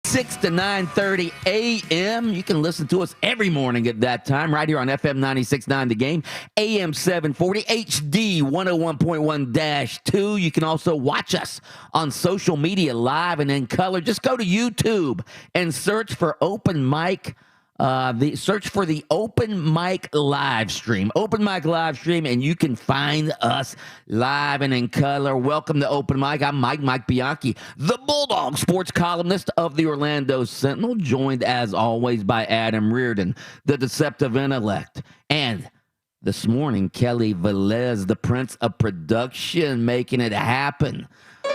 6 to 9:30 a.m. You can listen to us every morning at that time right here on FM 96.9 The Game, AM 740, HD 101.1-2. You can also watch us on social media live and in color. Just go to YouTube and search for Open Mic. Search for the Open Mic live stream. Open Mic live stream, and you can find us live and in color. Welcome to Open Mic. I'm Mike Bianchi, the Bulldog sports columnist of the Orlando Sentinel, joined as always by Adam Reardon, the deceptive intellect. And this morning, Kelly Velez, the Prince of Production, making it happen.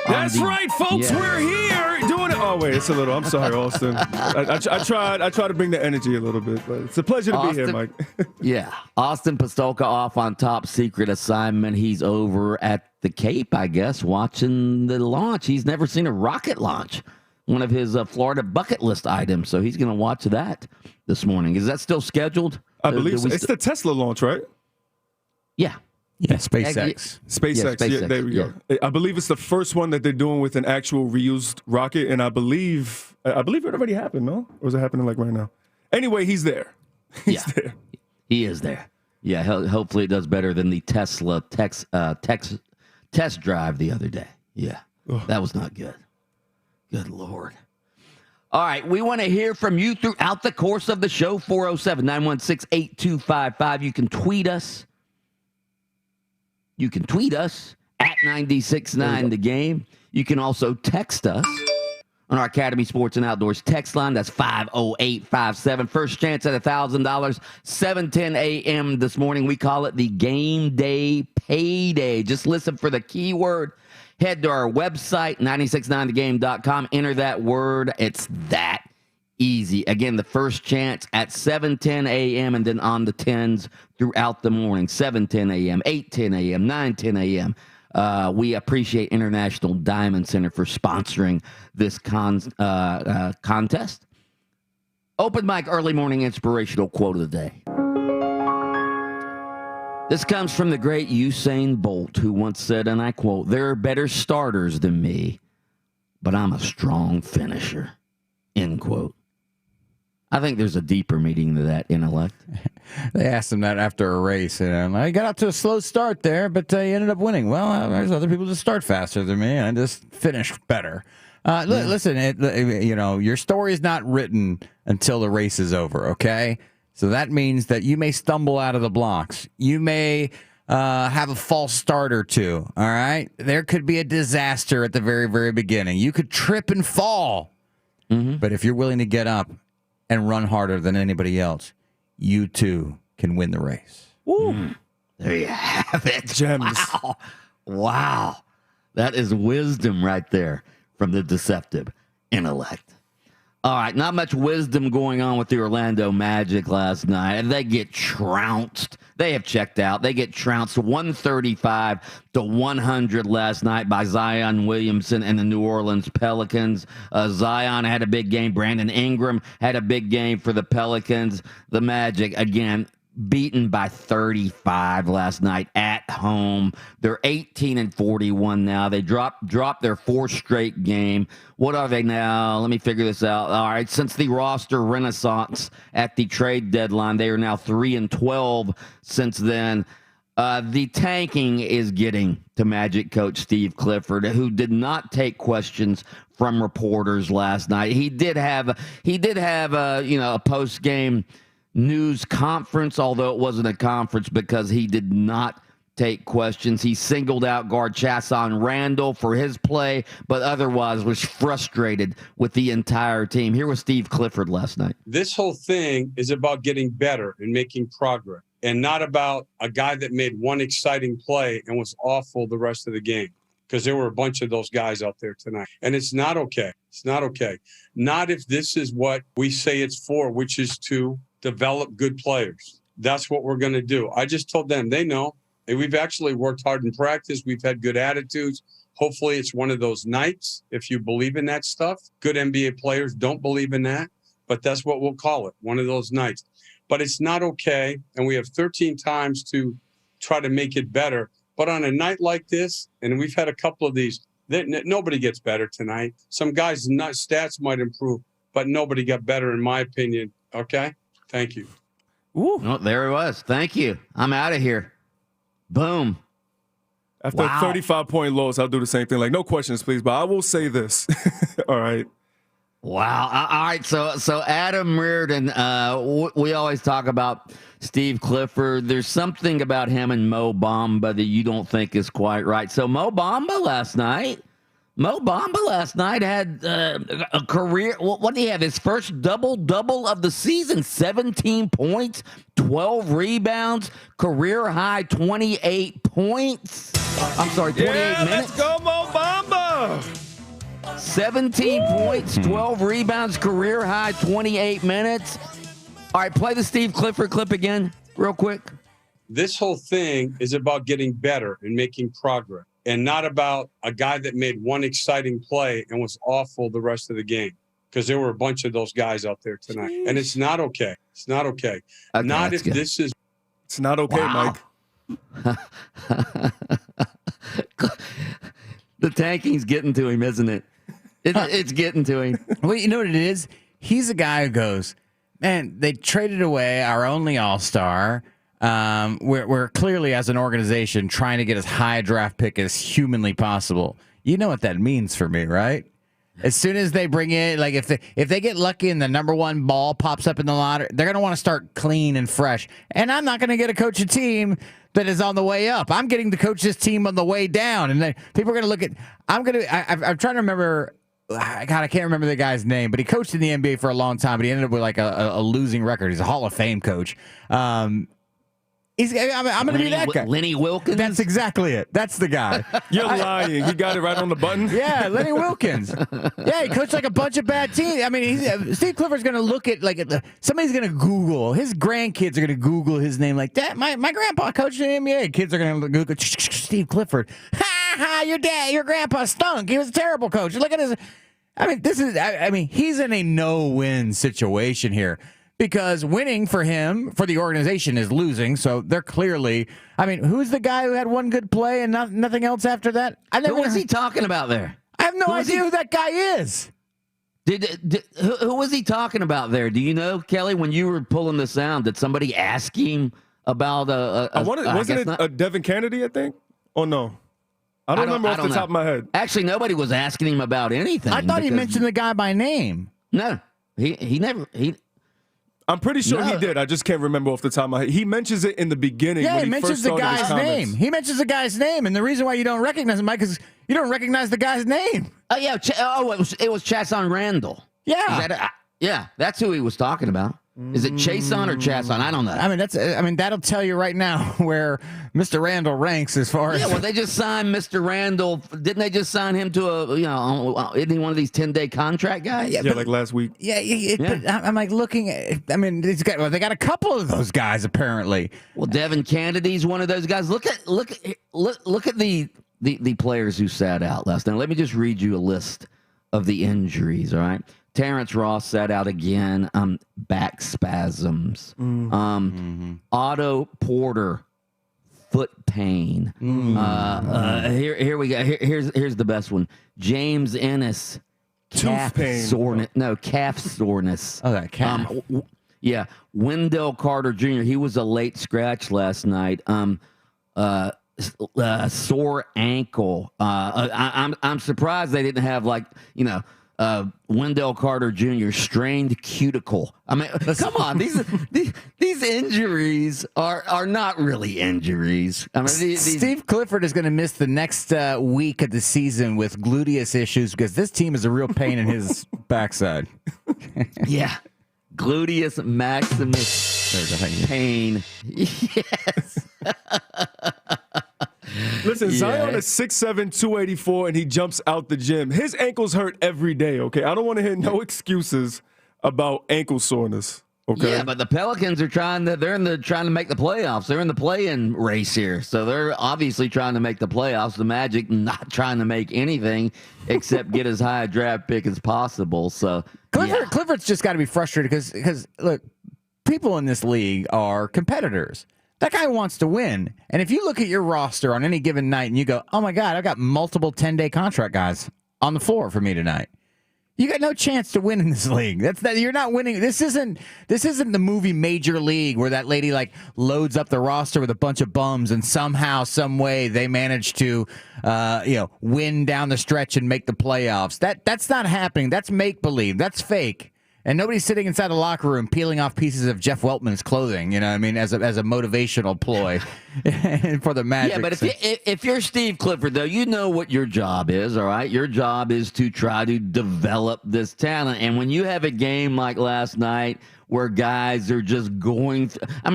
That's right, folks. Yeah. We're here doing it. Oh, wait, it's a little. I'm sorry, Austin. I tried to bring the energy a little bit, but it's a pleasure to be here, Mike. Yeah. Austin Pastolka off on top secret assignment. He's over at the Cape, I guess, watching the launch. He's never seen a rocket launch, one of his Florida bucket list items. So he's going to watch that this morning. Is that still scheduled? I believe so. It's the Tesla launch, right? Yeah. Yeah, SpaceX. SpaceX. Yeah, there we go. I believe it's the first one that they're doing with an actual reused rocket, and I believe it already happened, no? Or is it happening like right now? Anyway, he's there. He's there. He is there. Yeah, hopefully it does better than the Tesla test drive the other day. Yeah, that was not good. Good Lord. All right, we want to hear from you throughout the course of the show, 407-916-8255. You can tweet us. You can tweet us at 96.9 The Game. You can also text us on our Academy Sports and Outdoors text line. That's 50857. First chance at $1,000, 7:10 a.m. this morning. We call it the Game Day Payday. Just listen for the keyword. Head to our website, 969thegame.com. Enter that word. It's that easy. Again, the first chance at 7:10 a.m. and then on the 10s throughout the morning, 7:10 a.m., 8:10 a.m., 9:10 a.m. We appreciate International Diamond Center for sponsoring this contest. Open Mic early morning inspirational quote of the day. This comes from the great Usain Bolt, who once said, and I quote, "There are better starters than me, but I'm a strong finisher." End quote. I think there's a deeper meaning to that intellect. They asked him that after a race, and I got out to a slow start there, but he ended up winning. Well, there's other people that start faster than me, and I just finish better. Listen, your story is not written until the race is over, okay? So that means that you may stumble out of the blocks. You may have a false start or two, all right? There could be a disaster at the very, very beginning. You could trip and fall. Mm-hmm. But if you're willing to get up and run harder than anybody else, you too can win the race. Woo. There you have it. Gems. Wow. That is wisdom right there from the deceptive intellect. All right, not much wisdom going on with the Orlando Magic last night. They get trounced. They have checked out. They get trounced 135-100 last night by Zion Williamson and the New Orleans Pelicans. Zion had a big game. Brandon Ingram had a big game for the Pelicans. The Magic, again, beaten by 35 last night at home. They're 18-41 now. They dropped their fourth straight game. What are they now? Let me figure this out. All right, since the roster renaissance at the trade deadline, they are now 3-12 since then. The tanking is getting to Magic coach Steve Clifford, who did not take questions from reporters last night. He did have a post-game news conference, although it wasn't a conference because he did not take questions. He singled out guard Chasson Randall for his play, but otherwise was frustrated with the entire team. Here was Steve Clifford last night. This whole thing is about getting better and making progress, and not about a guy that made one exciting play and was awful the rest of the game, because there were a bunch of those guys out there tonight. And it's not okay. It's not okay. Not if this is what we say it's for, which is to develop good players. That's what we're going to do. I just told them, they know. And we've actually worked hard in practice. We've had good attitudes. Hopefully it's one of those nights, if you believe in that stuff. Good NBA players don't believe in that, but that's what we'll call it, one of those nights. But it's not okay, and we have 13 times to try to make it better. But on a night like this, and we've had a couple of these, nobody gets better tonight. Some guys' stats might improve, but nobody got better, in my opinion. Okay? Thank you. Ooh. Oh, there it was. Thank you. I'm out of here. Boom. After a 35-point loss, I'll do the same thing. Like, no questions, please. But I will say this. All right. Wow. All right. So Adam Reardon, we always talk about Steve Clifford. There's something about him and Mo Bamba that you don't think is quite right. So Mo Bamba last night had a career. What did he have? His first double of the season, 17 points, 12 rebounds, career high 28 points. I'm sorry, 28 minutes. Let's go, Mo Bamba. 17 points, 12 rebounds, career high 28 minutes. All right, play the Steve Clifford clip again real quick. This whole thing is about getting better and making progress, and not about a guy that made one exciting play and was awful the rest of the game, because there were a bunch of those guys out there tonight. And it's not okay. It's not okay. Not if this is. It's not okay, Mike. The tanking's getting to him, isn't it? It's getting to him. Well, you know what it is? He's a guy who goes, man, they traded away our only all-star. We're clearly, as an organization, trying to get as high a draft pick as humanly possible. You know what that means for me, right? As soon as they bring in, like if they get lucky and the number one ball pops up in the lottery, they're going to want to start clean and fresh. And I'm not going to get to coach a team that is on the way up. I'm getting to coach this team on the way down. And then people are going to look at, I'm trying to remember, God, I can't remember the guy's name, but he coached in the NBA for a long time, but he ended up with like a losing record. He's a Hall of Fame coach. I'm going to be that guy. Lenny Wilkins? That's exactly it. That's the guy. You're lying. He got it right on the button. Yeah, Lenny Wilkins. Yeah, he coached like a bunch of bad teams. I mean, Steve Clifford's going to look at somebody's going to Google. His grandkids are going to Google his name like that. My grandpa coached in the NBA. Kids are going to Google Steve Clifford. Ha ha! Your grandpa stunk. He was a terrible coach. Look at his. I mean, he's in a no-win situation here. Because winning for him, for the organization, is losing. So they're clearly. I mean, who's the guy who had one good play and nothing else after that? Who was he talking about there? I have no idea who that guy is. Who was he talking about there? Do you know, Kelly? When you were pulling the sound, did somebody ask him about wasn't it a Devin Kennedy? I think. Oh no, I don't remember off the top of my head. Actually, nobody was asking him about anything. I thought he mentioned the guy by name. No, he never. I'm pretty sure he did. I just can't remember off the top of my head. He mentions it in the beginning. Yeah, when he mentions the guy's name. He mentions the guy's name, and the reason why you don't recognize him, Mike, is you don't recognize the guy's name. Oh yeah. It was Chason Randall. Yeah. Yeah, that's who he was talking about. Is it Chason or Chason? I don't know. I mean, that'll tell you right now where Mr. Randall ranks as far as. Yeah, well, they just signed Mr. Randall. Didn't they just sign him to isn't he one of these 10-day contract guys? Yeah, like last week. Yeah. But I'm like looking at. I mean, they got a couple of those guys apparently. Well, Devin Kennedy's one of those guys. Look at the players who sat out last night. Let me just read you a list of the injuries. All right. Terrence Ross sat out again. Back spasms. Otto Porter, foot pain. Here we go. Here's the best one. James Ennis, calf soreness. No, calf soreness. Oh, that calf. Yeah. Wendell Carter Jr. He was a late scratch last night. Sore ankle. I'm surprised they didn't have Wendell Carter Jr. strained cuticle. I mean, come on, these injuries are not really injuries. I mean, Steve Clifford is going to miss the next week of the season with gluteus issues because this team is a real pain in his backside. Yeah, gluteus maximus pain. Yes. Listen, Zion is 6'7", 284, and he jumps out the gym. His ankles hurt every day, okay? I don't want to hear no excuses about ankle soreness, okay? Yeah, but the Pelicans are trying to make the playoffs. They're in the play-in race here. So they're obviously trying to make the playoffs. The Magic not trying to make anything except get as high a draft pick as possible. So Clifford's just got to be frustrated because look, people in this league are competitors. That guy wants to win. And if you look at your roster on any given night and you go, oh, my God, I've got multiple 10-day contract guys on the floor for me tonight. You got no chance to win in this league. You're not winning. This isn't the movie Major League where that lady like loads up the roster with a bunch of bums and somehow, some way they manage to win down the stretch and make the playoffs. That's not happening. That's make believe. That's fake. And nobody's sitting inside the locker room peeling off pieces of Jeff Weltman's clothing, as a motivational ploy for the Magic. Yeah, but if you're Steve Clifford, though, you know what your job is, all right? Your job is to try to develop this talent. And when you have a game like last night where guys are just going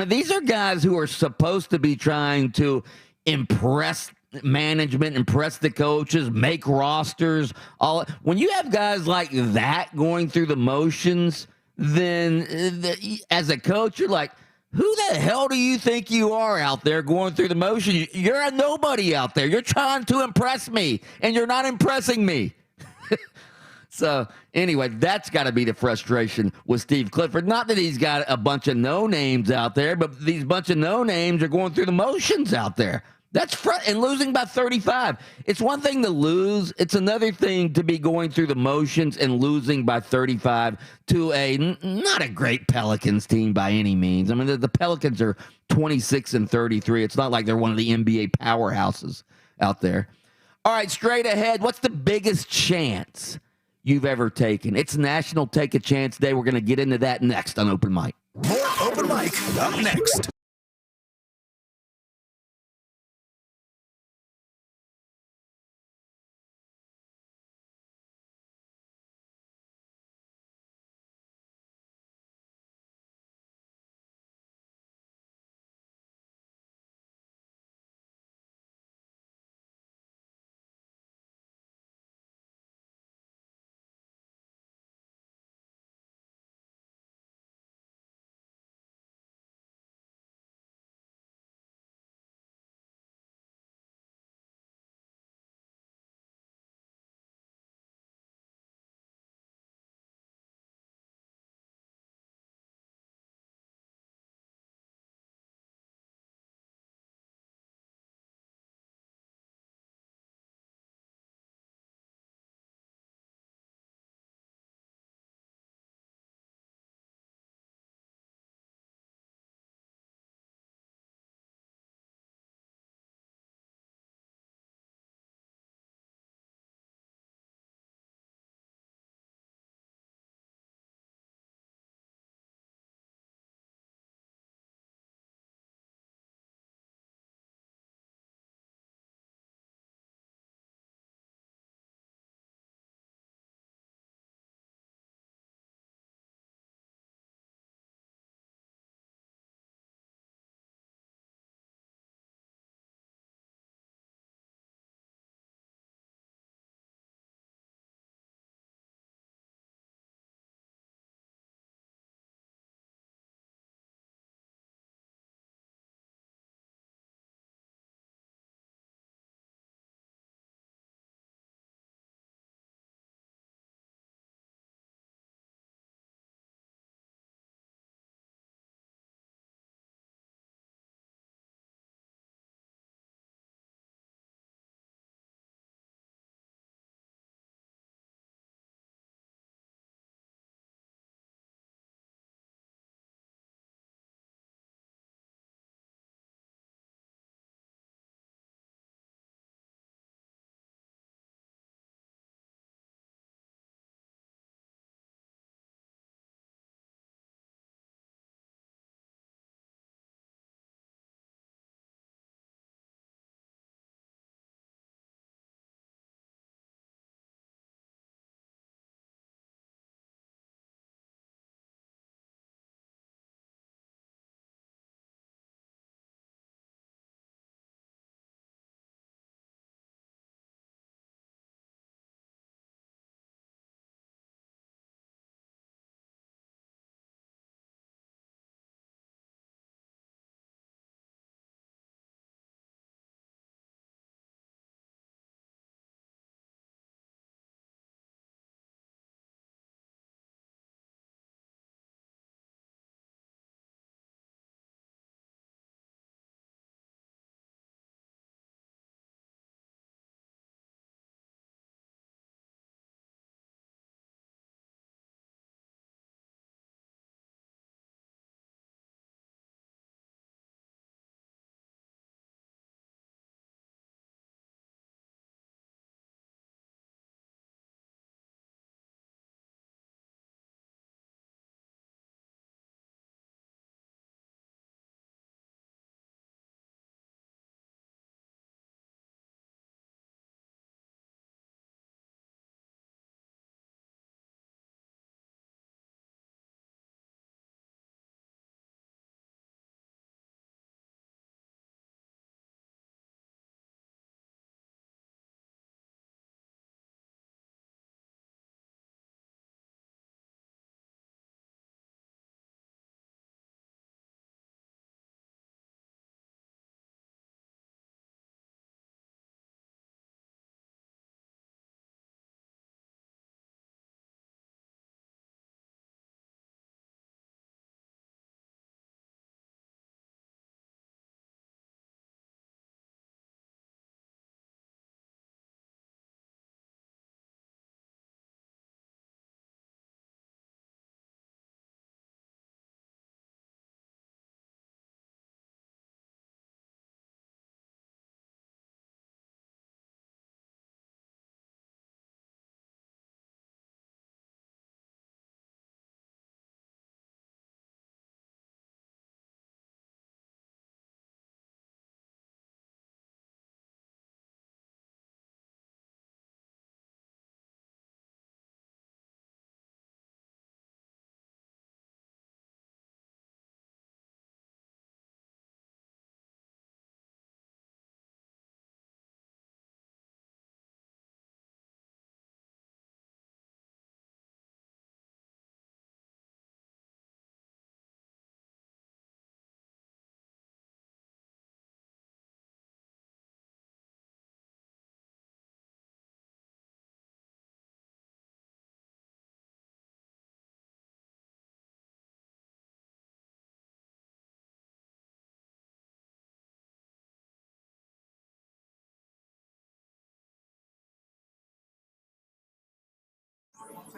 these are guys who are supposed to be trying to impress management, impress the coaches, make rosters. When you have guys like that going through the motions, then as a coach, you're like, who the hell do you think you are out there going through the motion? You're a nobody out there. You're trying to impress me, and you're not impressing me. So anyway, that's got to be the frustration with Steve Clifford. Not that he's got a bunch of no-names out there, but these bunch of no-names are going through the motions out there. That's and losing by 35. It's one thing to lose. It's another thing to be going through the motions and losing by 35 to not a great Pelicans team by any means. I mean, the Pelicans are 26-33. It's not like they're one of the NBA powerhouses out there. All right, straight ahead. What's the biggest chance you've ever taken? It's National Take a Chance Day. We're going to get into that next on Open Mic. More Open Mic up next.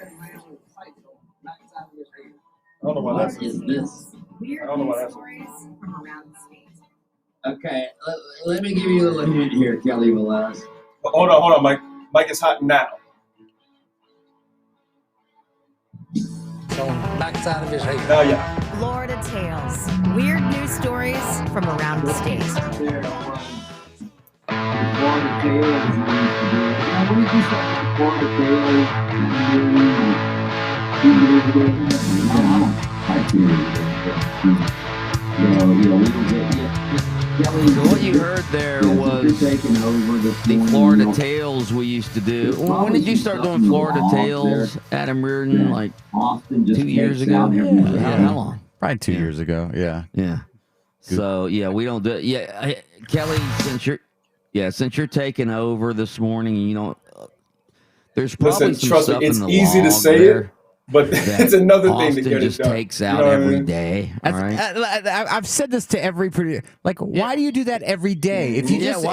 I don't know why that's Is this? I don't know why that's From around the state. Okay, let me give you a little hint here, Kelly Velez. Hold on, Mike. Mike is hot now. So backside of his head. Now, yeah. Florida Tales. Weird news stories from around the state. Florida Tales. What did you say? Florida Tales. 2 years ago. Like 2 years ago. We don't get yet. So what you heard there was the Florida Tales we used to do. When did you start doing Florida Tales, Adam Reardon? Like 2 years ago? How long? Probably 2 years ago. Yeah. Yeah. So yeah, we don't do it. Yeah, Kelly, since you're taking over this morning, you know, there's probably some trust stuff me, it's in the easy to log say there it, but it's another thing Austin to get just it done. takes out You know what I every mean? day. All right. I've said this to every producer. Like, why do you do that every day? If you just,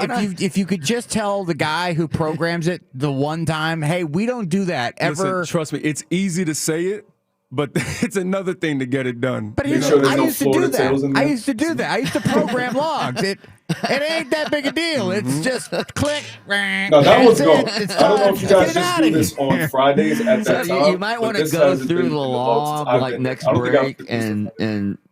if you could just tell the guy who programs it the one time, hey, we don't do that ever. Listen, trust me, it's easy to say it, but it's another thing to get it done. But Make here's sure there's I no used to do Florida Tales in that. I there. used to do that. I used to program logs. It ain't that big a deal. It's just click. No, that one's gone. I don't know if you guys Get just outta do this here. on Fridays at So that time. you might but want to this go hasn't through been the in log since I've like been next there. I don't think I've break produced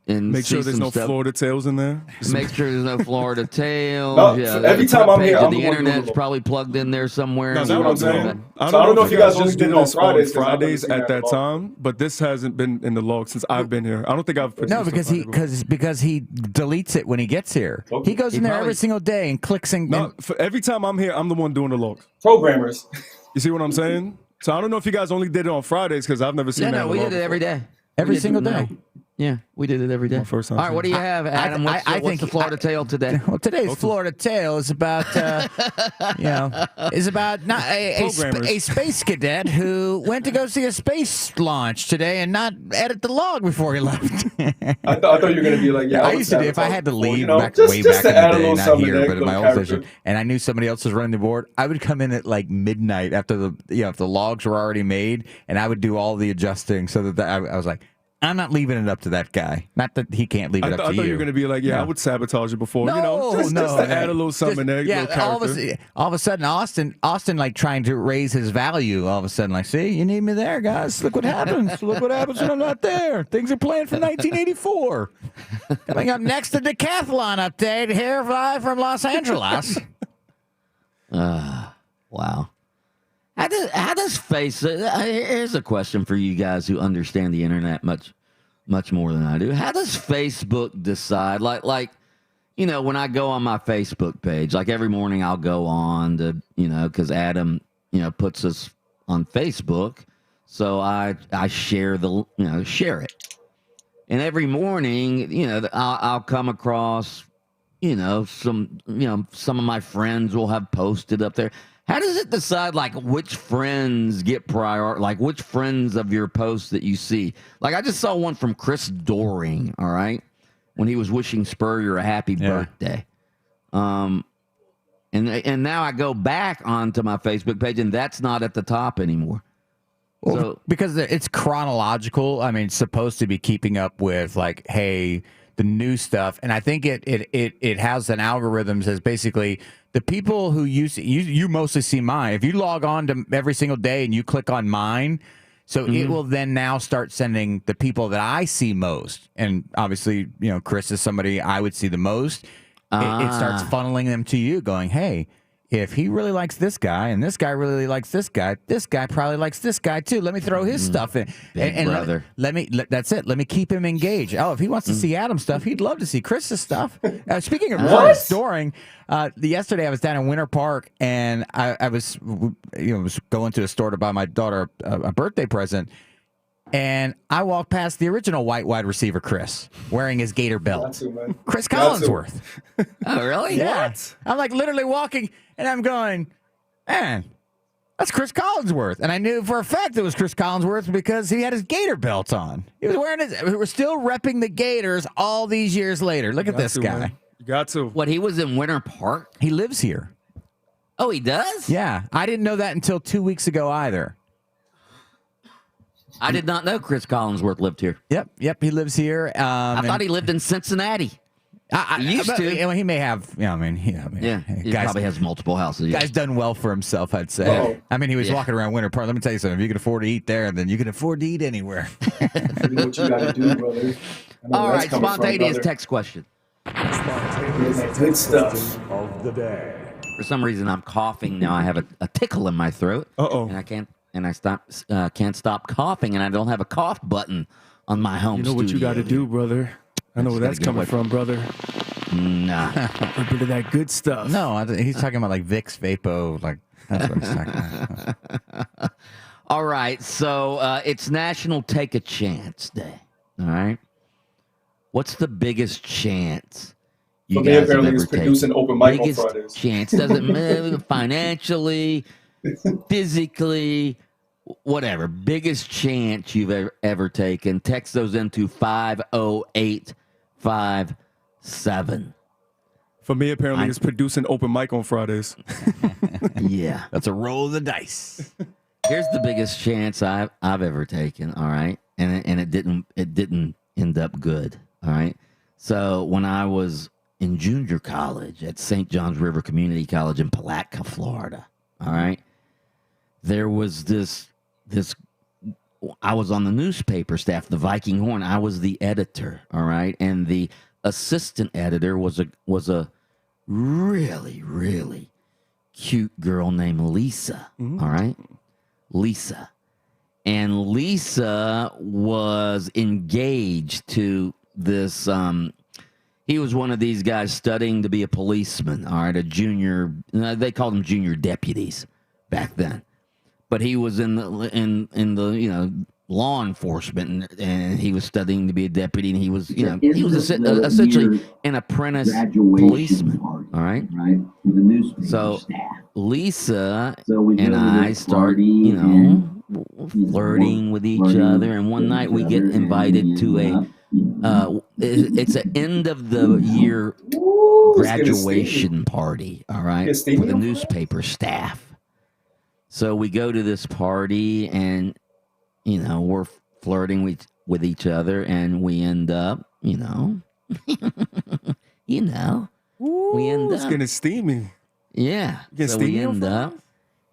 and Make sure see there's some no stuff. Florida Tales in there. Make sure there's no Florida Tales. No, yeah, every the time I'm page here, of I'm the the one doing internet's the- probably plugged in there somewhere. No, and that's we what I'm don't do saying. that. So I don't know if you guys just just did did it on this Fridays, Fridays at at that that time, but this hasn't been in the log since I've been here. I don't think I've produced No, because a Friday because he deletes it when he gets here. Okay. He goes in He there probably- every single day and clicks and, before. No, for every time I'm here, I'm the one doing the logs. Oh. Programmers. You see what I'm saying? So I don't know if you guys only did it on Fridays because I've never seen that. No, in we the did log it every before. day. every We did- single no. day. Yeah, we did it every day. My first time All right, what do you seeing have, Adam? What's think the Florida tale today? Well, today's Florida tale is about, is about not a Programmers. space cadet who went to go see a space launch today and not edit the log before he left. I thought you were going to be like, yeah. I would used to do if I sabotage had to before, leave you know, back just way to back in add a the day, little not something here, there, but at little my old character. station, and I knew somebody else was running the board, I would come in at like midnight after the if the logs were already made, and I would do all the adjusting so that I was like, I'm not leaving it up to that guy. Not that he can't leave it up I to thought you. you were going to be like, yeah, No. I would sabotage it before. No, just to add a little something there. Yeah, little character. all of a sudden, Austin, like trying to raise his value. All of a sudden, like, see, you need me there, guys. Look what happens. Look what happens when I'm not there. Things are planned for 1984. Coming up next, the decathlon update here live from Los Angeles. Wow. How does here's a question for you guys who understand the internet much more than I do. How does Facebook decide? Like when I go on my Facebook page, like every morning I'll go on to, because Adam, puts us on Facebook. So I share share it. And every morning, I'll come across, some of my friends will have posted up there. How does it decide, like, which friends get priority, like, which friends of your posts that you see? Like, I just saw one from Chris Doring, all right, when he was wishing Spurrier a happy birthday. And now I go back onto my Facebook page, and that's not at the top anymore. Well, So because it's chronological. I mean, it's supposed to be keeping up with, like, hey, the new stuff. And I think it has an algorithm that says basically the people who you mostly see mine. If you log on to every single day and you click on mine, so it will then now start sending the people that I see most. And obviously, Chris is somebody I would see the most. It starts funneling them to you going, hey, if he really likes this guy and this guy really likes this guy probably likes this guy too. Let me throw his stuff in. Big brother. That's it. Let me keep him engaged. Oh, if he wants to see Adam's stuff, he'd love to see Chris's stuff. Speaking of storing, yesterday I was down in Winter Park and I was was going to a store to buy my daughter a birthday present. And I walked past the original white wide receiver, Chris, wearing his gator belt. Chris Collinsworth. oh, really? Yeah. I'm like literally walking and I'm going, man, that's Chris Collinsworth. And I knew for a fact it was Chris Collinsworth because he had his gator belt on. He was wearing we're still repping the Gators all these years later. Look at this guy. Man. You got to. What, he was in Winter Park? He lives here. Oh, he does? Yeah. I didn't know that until 2 weeks ago either. I did not know Chris Collinsworth lived here. Yep. He lives here. I thought he lived in Cincinnati. He used to. He may have. He Probably has multiple houses. Guy's done well for himself, I'd say. Uh-oh. I mean, he was walking around Winter Park. Let me tell you something. If you can afford to eat there, then you can afford to eat anywhere. You know what you gotta do, brother. I know All where right, that's coming from, spontaneous brother. text question. Good stuff. For some reason, I'm coughing now. I have a tickle in my throat. Uh-oh. And I can't stop coughing, and I don't have a cough button on my home. You know what you studio. got to do, brother. I know where that's coming from, brother. Nah. A bit of that good stuff. No, he's talking about like Vicks Vapo. Like that's what he's talking about. All right, so it's National Take a Chance Day. All right. What's the biggest chance you me, guys have apparently, ever it's taken? producing open mic on Biggest Fridays. chance doesn't matter financially, physically, whatever. Biggest chance you've ever taken. Text those into 50857. For me, apparently, it's producing open mic on Fridays. Yeah. That's a roll of the dice. Here's the biggest chance I've ever taken. All right, and it didn't end up good. All right. So when I was in junior college at St. John's River Community College in Palatka, Florida, all right, there was this. I was on the newspaper staff, the Viking Horn. I was the editor. All right, and the assistant editor was a really, really cute girl named Lisa. All right. Lisa. And Lisa was engaged to this. He was one of these guys studying to be a policeman. All right, a junior. They called them junior deputies back then. But he was in the law enforcement, and he was studying to be a deputy. And he was essentially an apprentice policeman. All right. Right. With the newspaper So staff. Lisa So we go and to I this start, party flirting with each other. And one night we get invited to it's an end of the year graduation party. All right, for the newspaper staff. So we go to this party, and we're flirting with each other, and we end up, we end It's up. getting steamy. Yeah. Get So we steamy on end up.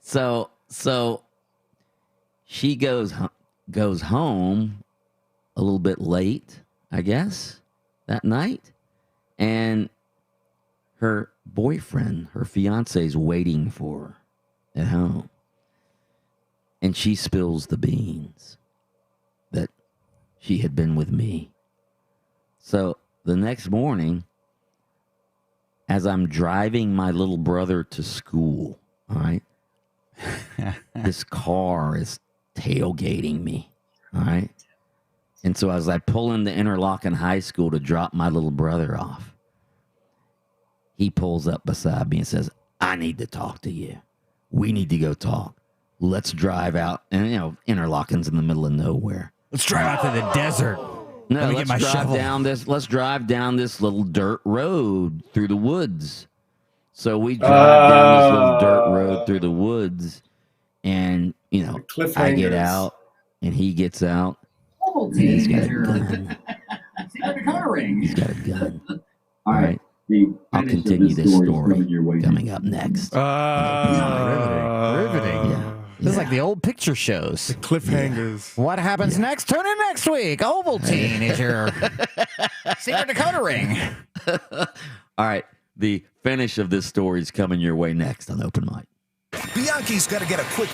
So she goes home a little bit late, I guess, that night, and her boyfriend, her fiance, is waiting for her at home, and she spills the beans that she had been with me. So the next morning, as I'm driving my little brother to school, all right, this car is tailgating me, all right? And so as I pull into Interlochen High School to drop my little brother off, he pulls up beside me and says, "I need to talk to you. We need to go talk. Let's drive out." And, Interlochen's in the middle of nowhere. Let's drive out to the desert. No, Let me let's get my drive shovel. let's drive down this little dirt road through the woods. So we drive down this little dirt road through the woods, and I get out and he gets out. And he's got a gun. He's got a gun. All right. I'll continue this story coming up next. Riveting. Yeah. This is like the old picture shows. Cliffhangers. What happens next? Tune in next week. Ovaltine is your secret decoder ring. All right. The finish of this story is coming your way next on Open Mic. Bianchi's got to get a quick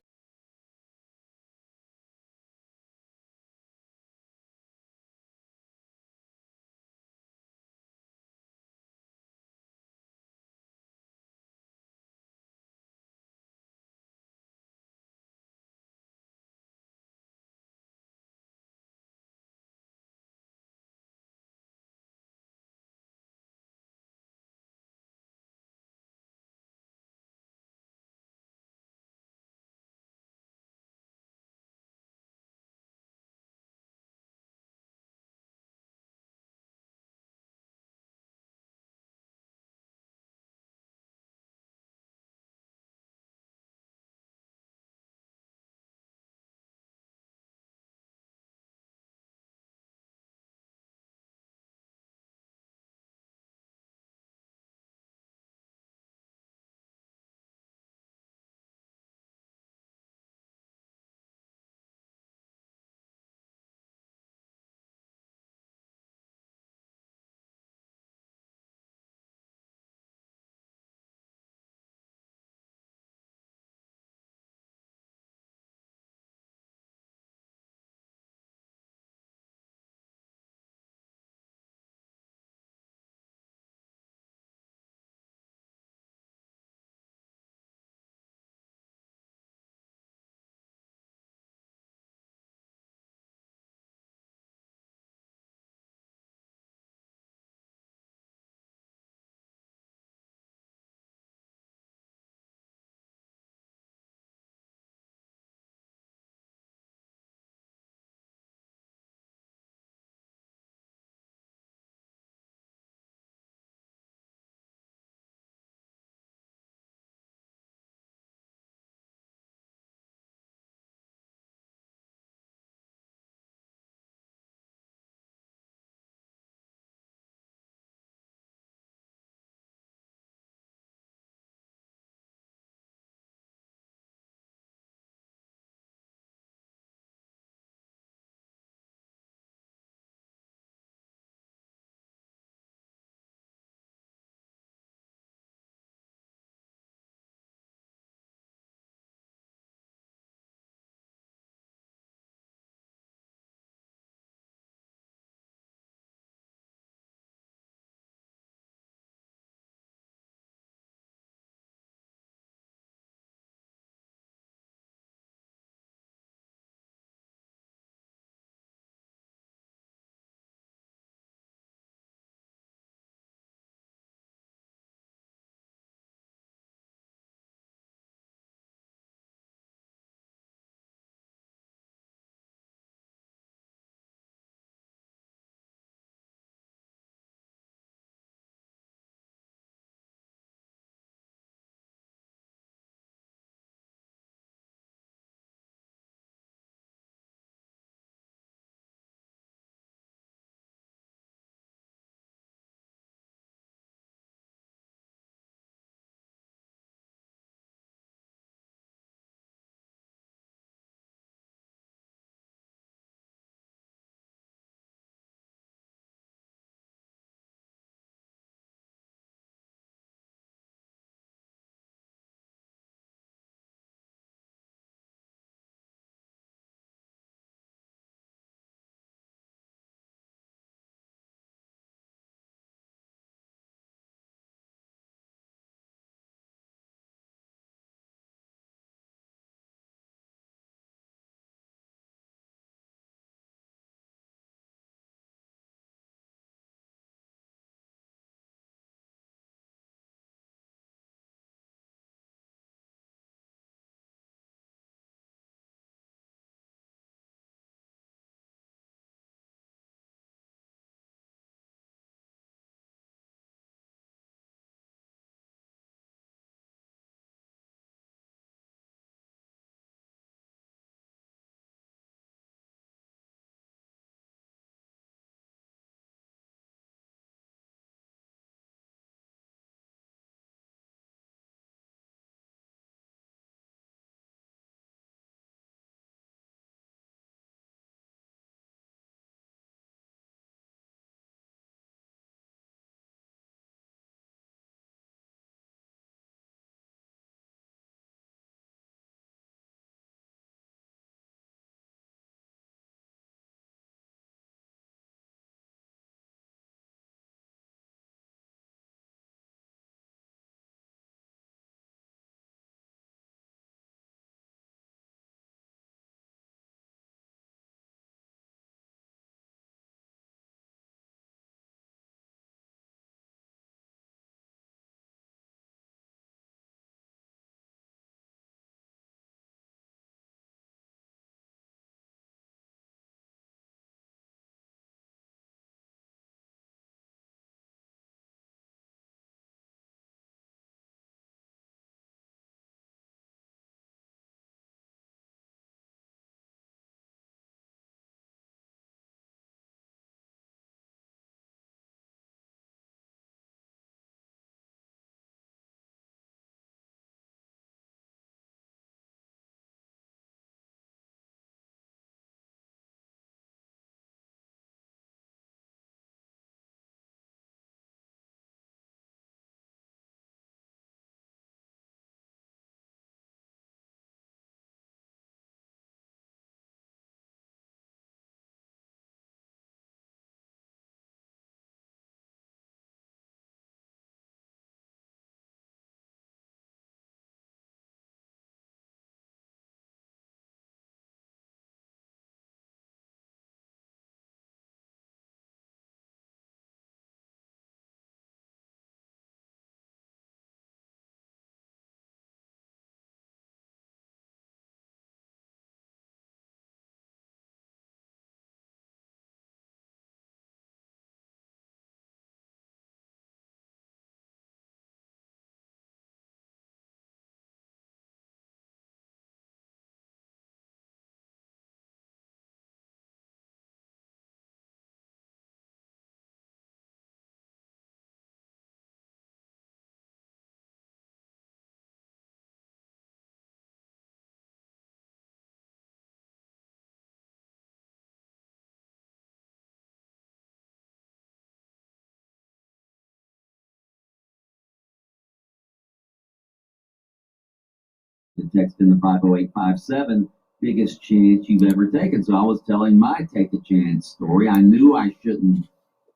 to text in the 50857. Biggest chance you've ever taken. So I was telling my take a chance story. I knew I shouldn't,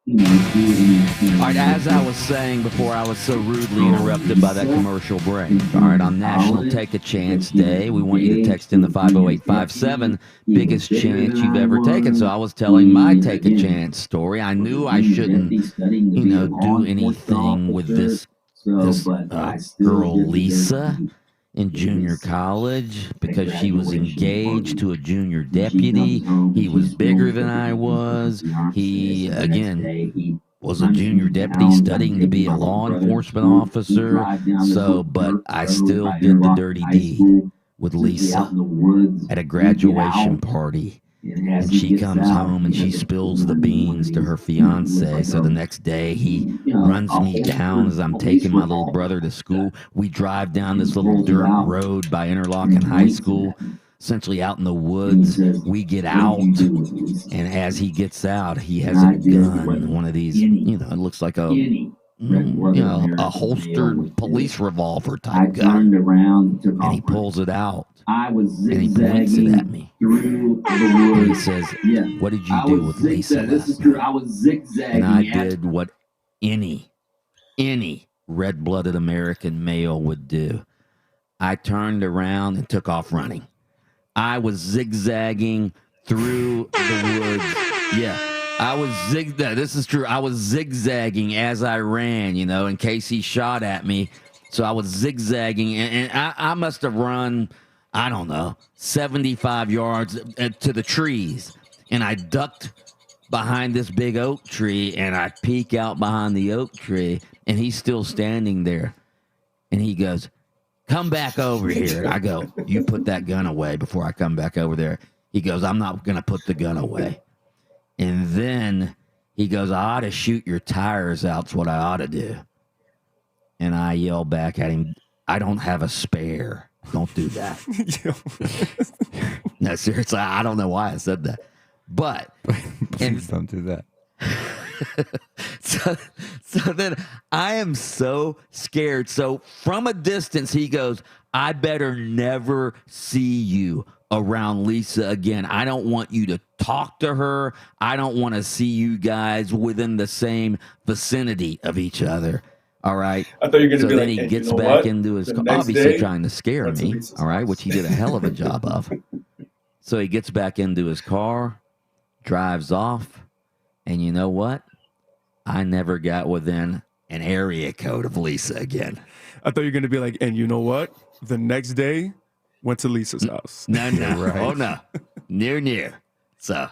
do anything. All right, as I was saying before, I was so rudely interrupted by that commercial break. All right, on National Take a Chance Day, we want you to text in the 50857, biggest chance you've ever taken. So I was telling my take a chance story. I knew I shouldn't, do anything with this girl, Lisa, in junior college because she was engaged to a junior deputy. He was bigger than I was. He, again, was a junior deputy studying to be a law enforcement officer. So, but I still did the dirty deed with Lisa at a graduation party. And she comes home and she spills the beans to her fiance. So the next day he runs me down as I'm taking my little brother to school. We drive down this little dirt road by Interlochen High School, essentially out in the woods. We get out, and as he gets out, he has a gun, one of these, it looks like a holstered police revolver type gun. And he pulls it out. And he points it at me. And he says, "What did you do with Lisa last night?" I was zigzagging. And I did what any red-blooded American male would do. I turned around and took off running. I was zigzagging through the woods. Yeah, I was this is true. I was zigzagging as I ran, in case he shot at me. So I was zigzagging, and I must have run, I don't know, 75 yards to the trees. And I ducked behind this big oak tree, and I peek out behind the oak tree, and he's still standing there. And he goes, "Come back over here." And I go, "You put that gun away before I come back over there." He goes, "I'm not going to put the gun away." And then he goes, "I ought to shoot your tires out. That's what I ought to do." And I yell back at him, "I don't have a spare. Don't do that." No, seriously, I don't know why I said that. But Please don't do that. So then I am so scared. So from a distance, he goes, "I better never see you around Lisa again. I don't want you to talk to her. I don't want to see you guys within the same vicinity of each other." All right. I thought you were going to be then like, he "And gets you know back what? into his The car, next obviously day, trying to scare went to me. Lisa's All right, house." which he did a hell of a job of. So he gets back into his car, drives off, and you know what? I never got within an area code of Lisa again. I thought you were going to be like, "And you know what? The next day, went to Lisa's house." No, Right. oh no, near. So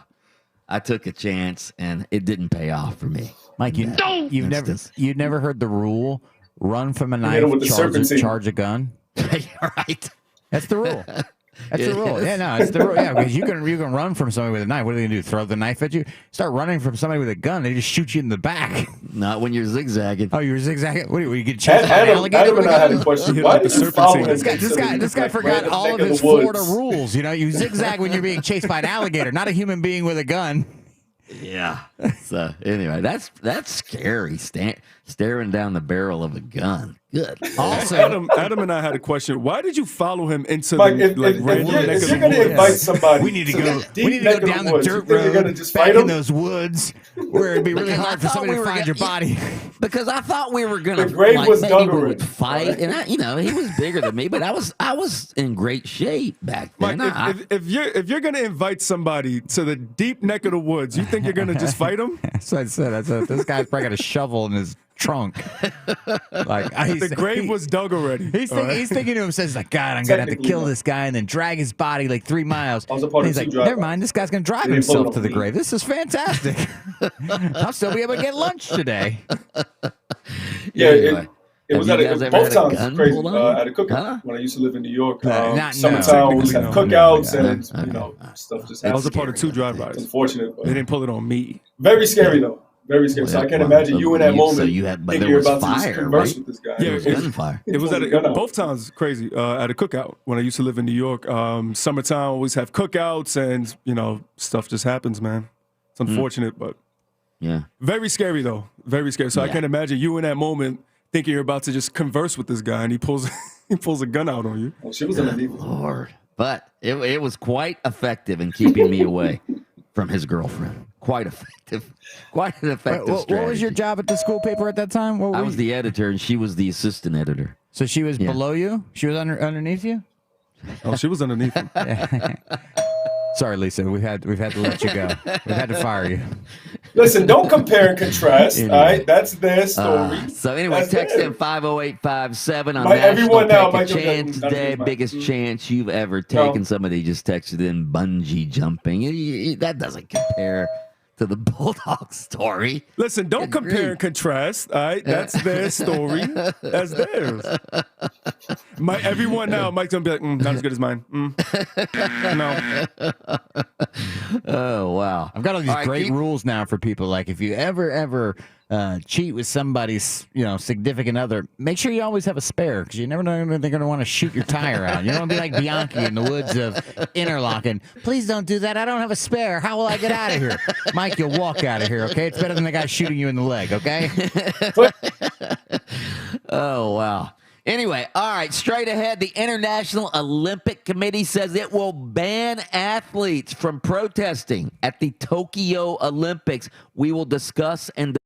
I took a chance, and it didn't pay off for me. Mike, you've never heard the rule: run from a hit knife, him with the serpentine. charge a gun. Right. That's the rule. That's the It rule. is. Yeah, no, it's the rule. Yeah, because you can run from somebody with a knife. What are they gonna do? Throw the knife at you? Start running from somebody with a gun, they just shoot you in the back. Not when you're zigzagging. Oh, you're zigzagging. What do you get chased by an Adam alligator? and I had a question. Hit Why him with did the you follow serpentine. him? This guy forgot all of his Florida rules. You zigzag when you're being chased by an alligator, not a human being with a gun. Yeah. So anyway, that's scary. Staring down the barrel of a gun. Good. Also, Adam and I had a question. Why did you follow him into Mike, the if random neck you're of the going to woods? invite somebody, we need to to go. the deep We need to neck go of down the the woods, dirt you think you're road, gonna just back fight in him? those woods, where it'd be really Because I hard for thought somebody we to were find gonna- your body. Because I thought we were gonna The grave was maybe we dug would already. fight, and he was bigger than me, but I was in great shape back then. Mike, if you're gonna invite somebody to the deep neck of the woods, you think you're gonna just fight them? That's what I said. This guy's probably got a shovel in his trunk. The grave was dug already. He's all right? thinking to himself, he's like, "God, I'm gonna have to Technically, kill no. this guy and then drag his body like 3 miles." I was a part And of he's two like, drive-bys. "Never mind, this guy's gonna drive They didn't pull it himself off to the me. grave. This is fantastic. I'll still be able to get lunch today." Yeah, Anyway, it was have at you guys a, ever both had a times gun crazy. pulled on you? At a cookout Huh? when I used to live in New York. No, Summertime, we have technically, no. cookouts No, and stuff just I happens. was a part of 2 It's drive-bys. unfortunate, but They didn't pull it on me. very scary though. Very scary. So I can't imagine you in that moment So you had, but thinking there you're was about to just fire, converse right? with this guy. Yeah, There was it's- gunfire. It was at Gun out. both times crazy. At a cookout when I used to live in New York. Summertime always have cookouts, and stuff just happens, man. It's unfortunate, but Yeah. very scary though. Very scary. So I Yeah. can't imagine you in that moment thinking you're about to just converse with this guy, and he pulls He pulls a gun out on you. Oh, she was underneath. Lord. But it was quite effective in keeping me away from his girlfriend. Quite effective. Quite an effective strategy. What was your job at the school paper at that time? What I was the editor, and she was the assistant editor. So she was below you? She was underneath you? Oh, she was underneath him. Sorry, Lisa. We've had to let you go. We've had to fire you. Listen, don't compare and contrast. All right, that's their story. So anyway, That's text theirs. in 50857 on Mike, National everyone now, Take a Mike, Chance that's Day. mine. Biggest chance you've ever taken. Somebody just texted in bungee jumping. That doesn't compare to the Bulldog story. Listen, don't compare and contrast. All right, that's their story. That's theirs. Everyone now, Mike's gonna be like, not as good as mine. No. Oh wow! I've got all these great rules now for people. Like if you ever cheat with somebody's significant other, make sure you always have a spare because you never know when they're going to want to shoot your tire out. You don't want to be like Bianchi in the woods of Interlaken. Please don't do that. I don't have a spare. How will I get out of here? Mike, you'll walk out of here. Okay, it's better than the guy shooting you in the leg. Okay. Oh wow. Anyway, all right, straight ahead, the International Olympic Committee says it will ban athletes from protesting at the Tokyo Olympics. We will discuss and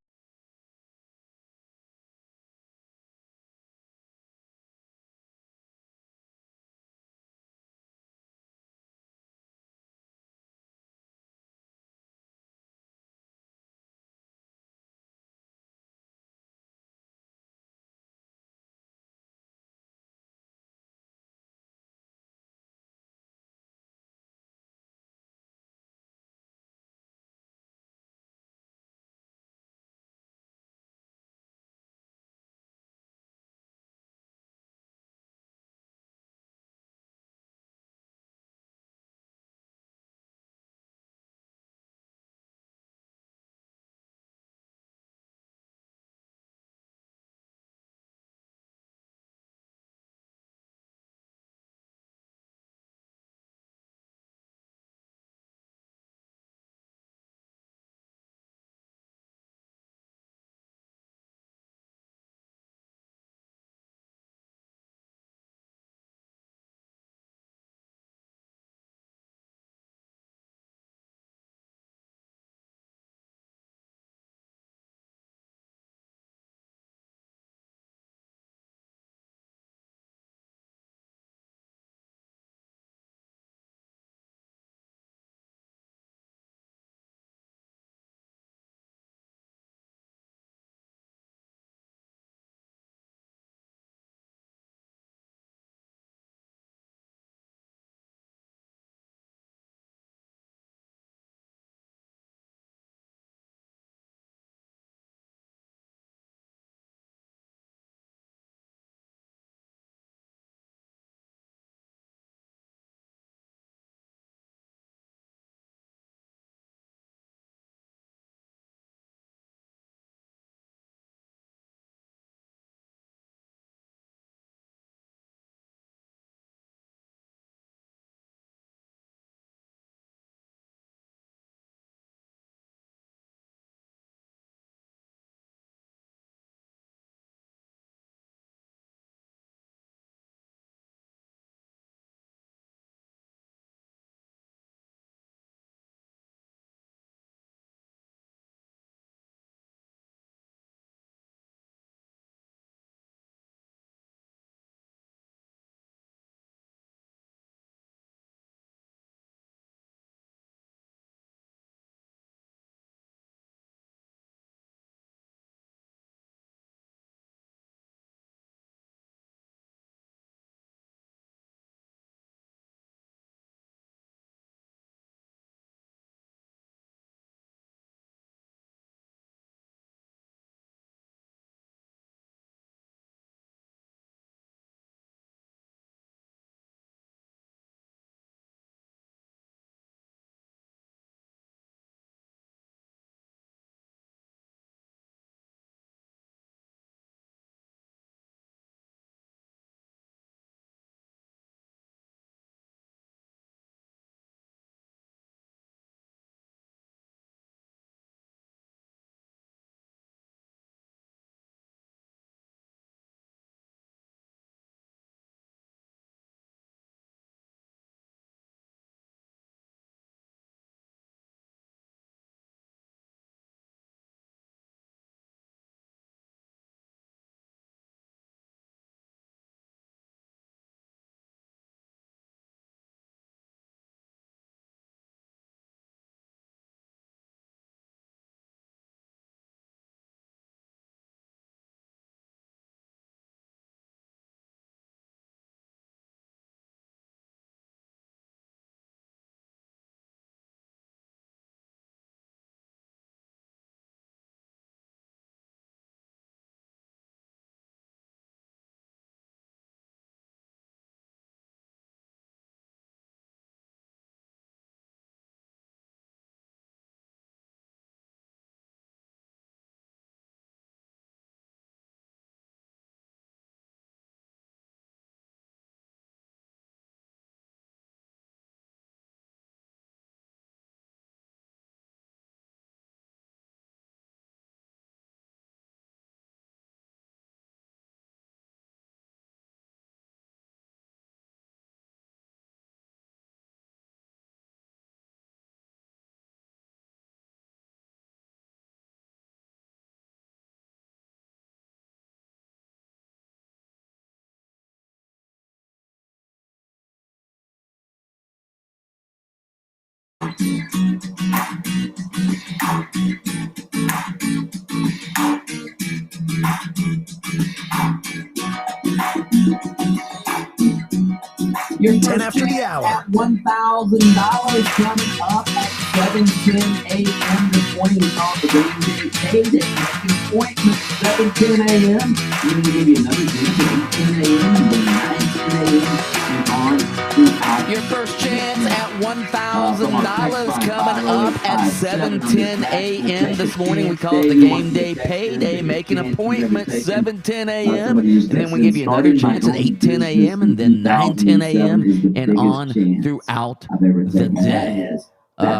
Your 10 after the hour. $1,000 coming up at 7:10 a.m. this morning. We call it the Game Day Payday. Make an appointment 7:10 a.m. We're going to give you another chance at 8:10 a.m. and then 9:10 a.m. and on throughout. Your first chance at $1,000 coming up at 7:10 a.m. this morning. We call it the Game Day Payday. Make an appointment 7:10 a.m. and then we give you another chance at 8:10 a.m. and then 9:10 a.m. and on throughout the day.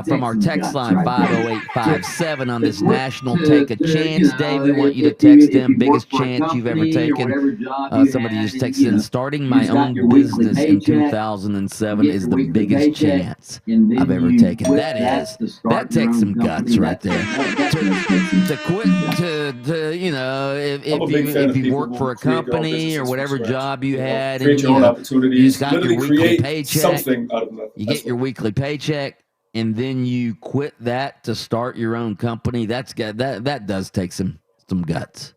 From our text line 50857 on this National Take a Chance Day, we want you to text them biggest chance you've ever taken. Somebody just texted in, starting my own business in 2007 is the biggest chance I've ever taken. That takes some guts right there. To quit, if you work for a company or whatever job you had, and you just got your weekly paycheck, you get your weekly paycheck, and then you quit that to start your own company. That does take some guts,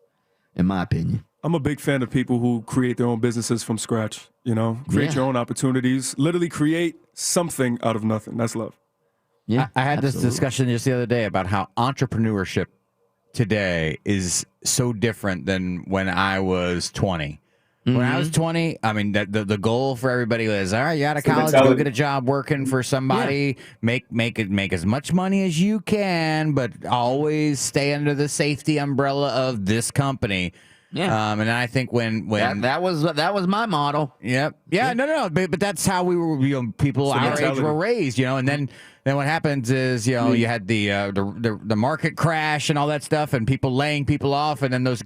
in my opinion. I'm a big fan of people who create their own businesses from scratch. Create your own opportunities. Literally create something out of nothing. That's love. Yeah, I had this discussion just the other day about how entrepreneurship today is so different than when I was 20. When I was 20, I mean, the goal for everybody was, all right, you out of college, go get a job working for somebody, make as much money as you can, but always stay under the safety umbrella of this company. Yeah. And I think when that was my model. Yep. Yeah. No. But that's how we were. People our age were raised. And then what happens is you had the market crash and all that stuff, and people laying people off, and then those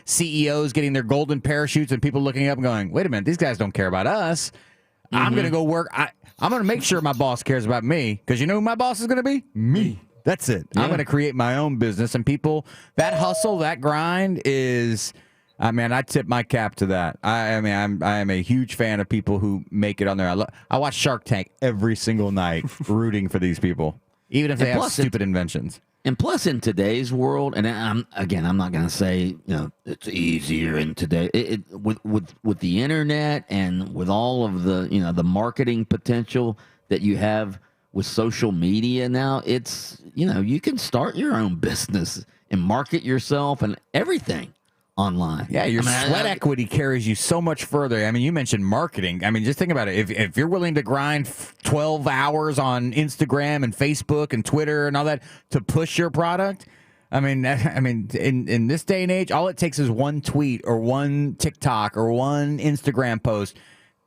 CEOs getting their golden parachutes, and people looking up and going, wait a minute, these guys don't care about us. I'm gonna go work. I'm gonna make sure my boss cares about me, because you know who my boss is gonna be? Me. That's it. Yeah. I'm going to create my own business, and people, that hustle, that grind is, I tip my cap to that. I am a huge fan of people who make it on there. I watch Shark Tank every single night, rooting for these people, even if they have stupid inventions. And plus, in today's world, and I'm not going to say it's easier in today. With the internet and with all of the the marketing potential that you have with social media now, it's, you can start your own business and market yourself and everything online. Yeah, your sweat equity carries you so much further. I mean, you mentioned marketing. I mean, just think about it. If you're willing to grind 12 hours on Instagram and Facebook and Twitter and all that to push your product, in this day and age, all it takes is one tweet or one TikTok or one Instagram post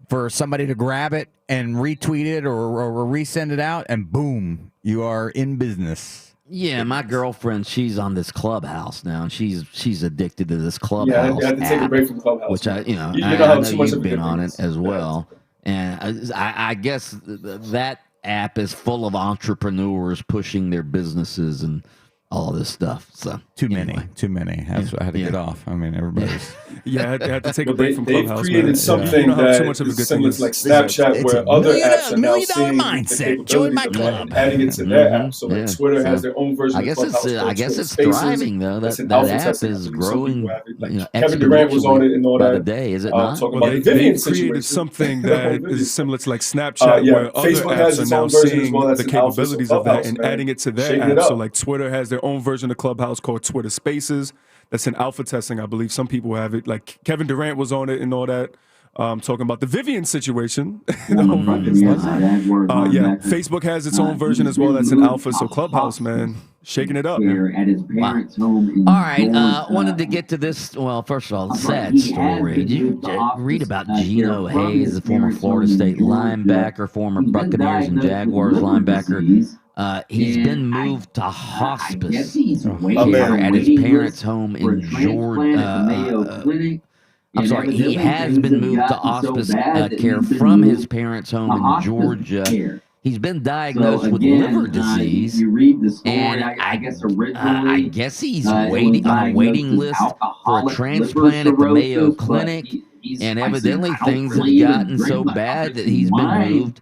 for somebody to grab it and retweet it or resend it out, and boom, you are in business. Yeah, my girlfriend, she's on this Clubhouse now, and she's addicted to this Clubhouse. Yeah, I had to take a break from Clubhouse. Which I know you've been on it as well, and I guess that app is full of entrepreneurs pushing their businesses and all this stuff. So too many. That's what I had to get off. I mean, everybody's. I had to take a break from Clubhouse. They've created something that is similar to like Snapchat, where other apps are now seeing mindset. Join my club. Adding it to their app. So like Twitter has their own version of Clubhouse. I guess it's thriving though. That app is growing. Kevin Durant was on it and all that. The day, is it not? They created something that is similar to like Snapchat, where other apps are now seeing the capabilities of that and adding it to their app. So like Twitter has their own version of Clubhouse called Twitter Spaces. That's in alpha testing, I believe. Some people have it. Like Kevin Durant was on it and all that. Talking about the Vivian situation. Facebook has its own version as well. That's in alpha. So Clubhouse, man, shaking it up. At his parents' home. All right, wanted to get to this. Well, first of all, sad story. Did you read about Geno Hayes, the former Florida State linebacker, former Buccaneers and Jaguars linebacker? He's been moved to hospice care at his parents' home in Georgia. I'm sorry, he has been moved to hospice care from his parents' home in Georgia. He's been diagnosed with liver disease, and I guess he's waiting on a waiting list for a transplant at the Mayo Clinic, and evidently things have gotten so bad that he's been moved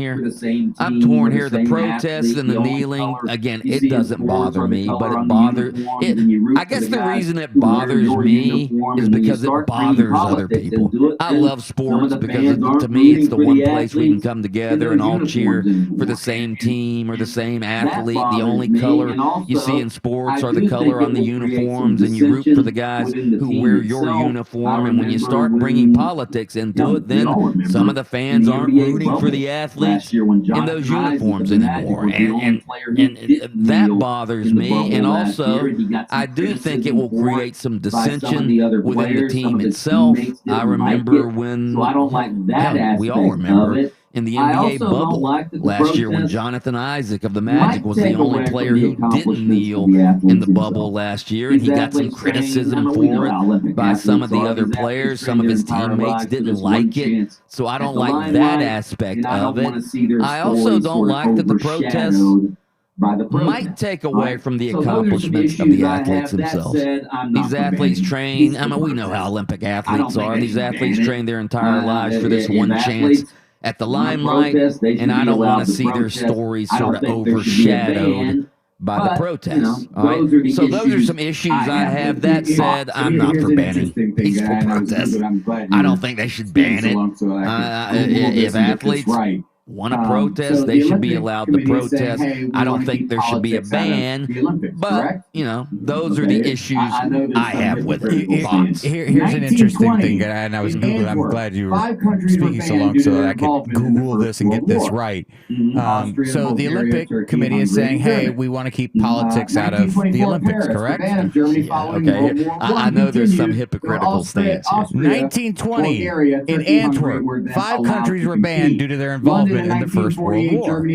here. We're the same team, I'm torn we're here. The same protests athlete, and the you know, kneeling, color. again, You it see the doesn't sports bother or the me, color but it on the bothers. uniform, and then you root I for guess the guys reason it who wear bothers your me uniform, is and then you because it start bringing bothers other politics people. into I love sports because to me it's the one place we can come together and all cheer for the same team or the same athlete. The only color you see in sports are the color on the uniforms, and you root for the guys who wear your uniform. And when you start bringing politics into it, then some of the fans aren't rooting for the athletes in those uniforms anymore, and that bothers me. And also, I do think it will create some dissension within the team itself. I remember when, we all remember in the NBA bubble last year when Jonathan Isaac of the Magic was the only player who didn't kneel in the bubble last year, and he got some criticism for it by some of the other players. Some of his teammates didn't like it, so I don't like that aspect of it. I also don't like that the protests might take away from the accomplishments of the athletes themselves. These athletes train, we know how Olympic athletes are. These athletes train their entire lives for this one chance at the limelight, and I don't want to see their stories sort of overshadowed by the protests. All right? So those are some issues I have. That said, I'm not for banning peaceful protests. I don't think they should ban it. If athletes want to protest, they should be allowed to protest. I don't think there should be a ban, but those are the issues I have with it. Here's an interesting thing, and I was Googling. I'm glad you were speaking so long so that I could Google this and get this right. So the Olympic Committee is saying, hey, we want to keep politics out of the Olympics, correct? Okay. I know there's some hypocritical stance here. 1920 in Antwerp, 5 countries were banned due to their involvement in the First World War.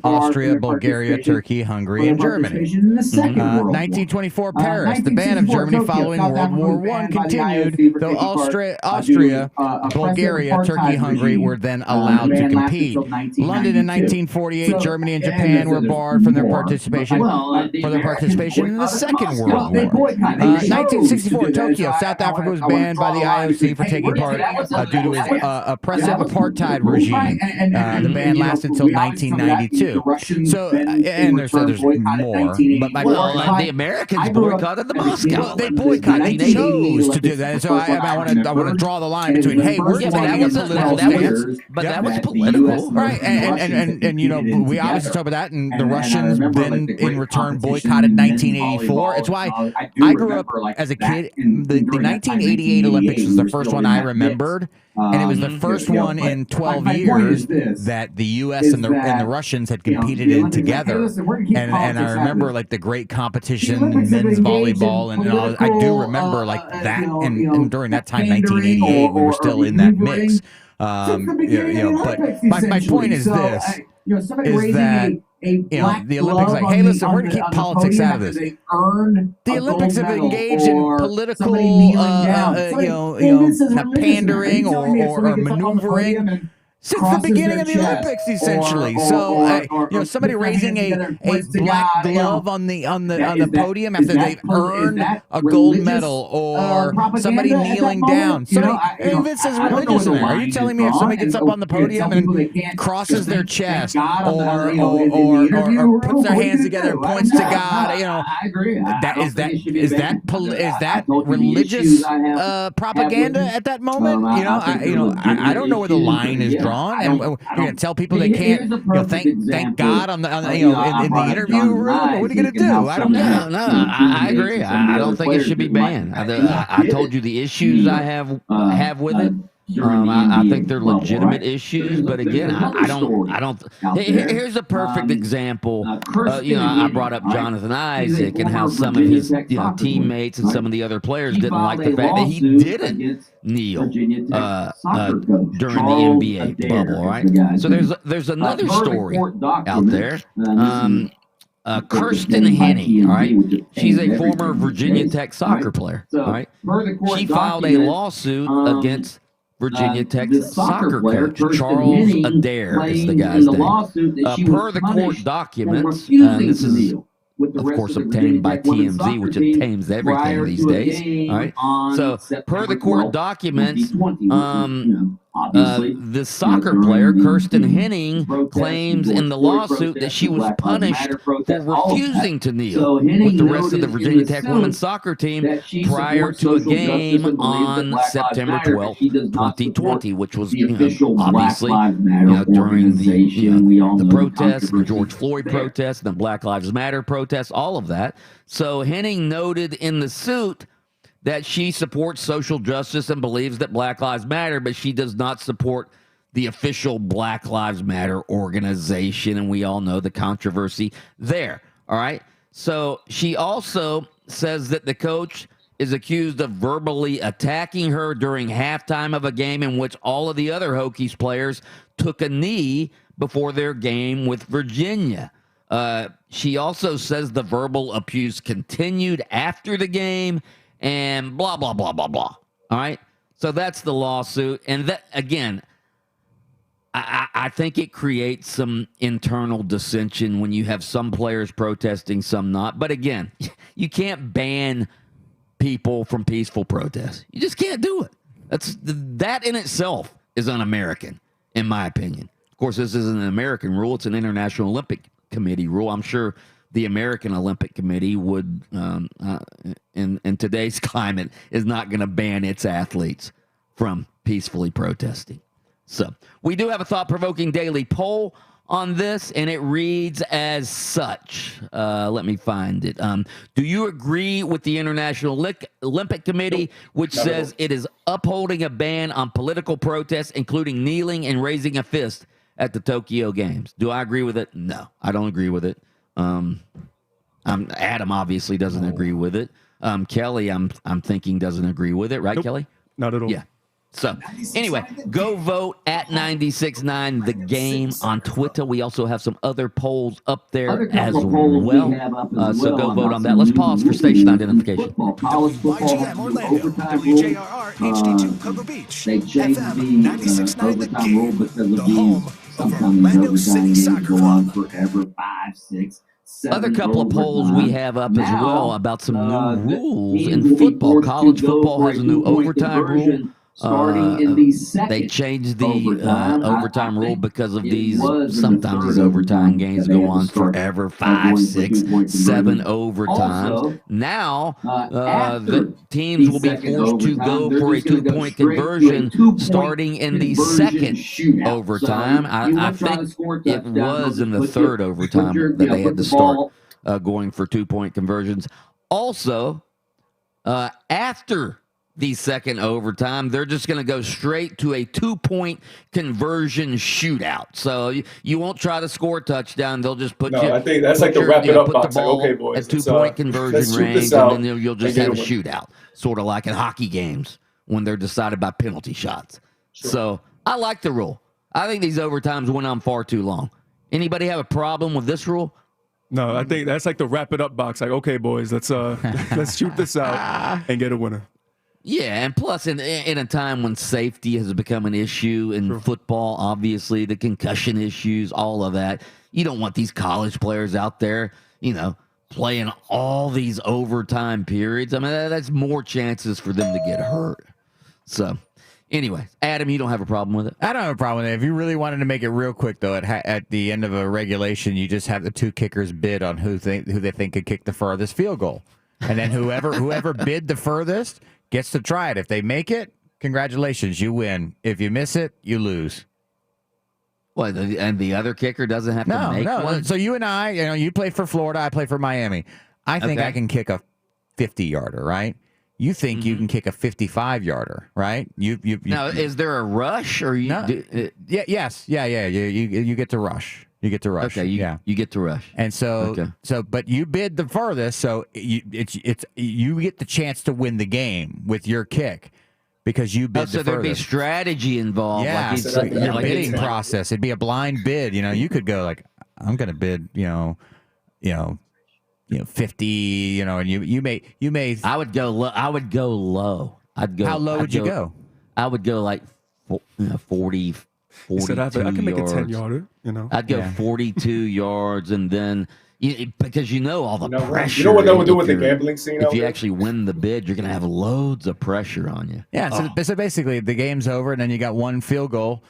Austria, Bulgaria, Turkey, Hungary, and Germany. 1924 Paris, the ban of Germany following World War I continued, though Austria, Bulgaria, Turkey, Hungary were then allowed to compete. London in 1948, Germany and Japan were barred from their participation in the Second World War. 1964 Tokyo, South Africa was banned by the IOC for taking part due to his oppressive apartheid regime. The ban lasted until 1992. So, and there's more. But the Americans boycotted the Moscow. Well, they boycotted. They chose to do that. So I want to draw the line between, hey, we're taking a political stance. But that was political, right? And we obviously talk about that. And the Russians then, in return, boycotted 1984. It's why I grew up as a kid. The 1988 Olympics was the first one I remembered. And it was the first one in 12 years that the U.S. and the Russians had competed in together. And I remember like the great competition, men's volleyball, and all. I do remember like that. And during that time, 1988, we were still in that mix. But my point is this: is that the Olympics, like, hey, listen, we're going to keep politics out of this. The Olympics have engaged in political, pandering or maneuvering since the beginning of the Olympics, essentially. So, somebody raising a black glove on the podium after they've earned a gold medal, or somebody kneeling down. Vince says religious in there. Are you telling me if somebody gets up on the podium and crosses their chest, or puts their hands together and points to God, is that religious propaganda at that moment? I don't know where the line is drawn. And you're going to tell people they can't thank God in the interview room? What are you going to do? I don't know. No, I agree. I don't think it should be banned. I told you the issues I have with it. I think they're legitimate issues, but again, I don't. Here's a perfect example. I brought up Jonathan Isaac and how some of his teammates and some of the other players didn't like the fact that he didn't kneel during the NBA bubble. Right. So there's another story out there. Kirsten Henney, all right? She's a former Virginia Tech soccer player, all right? She filed a lawsuit against Virginia Tech soccer coach Charles Adair is the guy's name. Per the court documents, this is, of course, obtained by TMZ, which obtains everything these days. All right. So, per the court documents, obviously. The soccer player, Kirsten Henning, claims in the lawsuit that she was punished for refusing to kneel with the rest of the Virginia Tech women's soccer team prior to a game on September 12th, 2020, which was obviously during the protests, the George Floyd protests, the Black Lives Matter protests, all of that. So Henning noted in the suit that she supports social justice and believes that Black Lives Matter, but she does not support the official Black Lives Matter organization, and we all know the controversy there, all right? So she also says that the coach is accused of verbally attacking her during halftime of a game in which all of the other Hokies players took a knee before their game with Virginia. She also says the verbal abuse continued after the game, and blah, blah, blah, blah, blah. All right? So that's the lawsuit. And that, again, I think it creates some internal dissension when you have some players protesting, some not. But again, you can't ban people from peaceful protests. You just can't do it. That in itself is un-American, in my opinion. Of course, this isn't an American rule. It's an International Olympic Committee rule. I'm sure the American Olympic Committee would, in today's climate, is not going to ban its athletes from peacefully protesting. So we do have a thought-provoking daily poll on this, and it reads as such. Let me find it. Do you agree with the International Olympic Committee, which says it is upholding a ban on political protests, including kneeling and raising a fist at the Tokyo Games? Do I agree with it? No, I don't agree with it. Adam obviously doesn't agree with it. Kelly, I'm thinking doesn't agree with it, right, Kelly? Not at all. Yeah. So anyway, go vote at 96.9 The Game on Twitter. We also have some other polls up there as well. So go vote on that. Let's pause for station identification. WYGM Orlando, WJRR HD2 Cocoa Beach, They changed FM the 96.9 The overtime rule Game, because of the home of Orlando City Soccer go on Club. forever, 5, 6, 7. Other couple of polls we have up as well about some new rules teams in will be football. forced to College go football for has a a new two-point overtime rule. conversion starting in the second They changed the overtime. overtime I rule think because of it these. was in the Sometimes these third overtime games that they go had to on start forever, going 5, for 6, two-point 7 conversion. overtimes. Also, Now after the teams will be second forced to overtime, go they're for a just gonna go two-point straight to a conversion two-point starting in the conversion second shootout. overtime. So you I wanna try to think score a it touchdown, was in the put third your- overtime put your- that you know, they had put to the start ball going for two-point conversions. Also, after the second overtime, they're just going to go straight to a two-point conversion shootout. So you won't try to score a touchdown. They'll just put I think that's like the wrap it up put the box. Like, ball okay, boys, at two-point conversion range, and then you'll just have a shootout, sort of like in hockey games when they're decided by penalty shots. Sure. So I like the rule. I think these overtimes went on far too long. Anybody have a problem with this rule? No, I think that's like the wrap it up box. Like, okay, boys, let's shoot this out and get a winner. Yeah, and plus in a time when safety has become an issue in football, obviously the concussion issues, all of that, you don't want these college players out there, playing all these overtime periods. I mean, that's more chances for them to get hurt. So, anyway, Adam, you don't have a problem with it? I don't have a problem with it. If you really wanted to make it real quick, though, at the end of a regulation, you just have the two kickers bid on who they think could kick the furthest field goal, and then whoever bid the furthest gets to try it. If they make it, congratulations, you win. If you miss it, you lose. What, and the other kicker doesn't have to make one? So you and I, you play for Florida, I play for Miami. I think I can kick a 50-yarder, right? You think you can kick a 55-yarder, right? You now, is there a rush or you? No. Yes. You get to rush. You get to rush. Okay, you get to rush. And so, but you bid the furthest, so you get the chance to win the game with your kick because you bid the furthest. So there'd be strategy involved. Yeah, like your bidding process. It'd be a blind bid. You could go like, I'm going to bid, 50. And you may. I would go low. I'd go. How low would you go? I would go like 40. 42 I can make a yards. 10-yarder, I'd go 42 yards, and then because all the pressure. You know what that would do with the gambling scene? If you actually win the bid, you're going to have loads of pressure on you. Yeah, so basically the game's over, and then you got one field goal.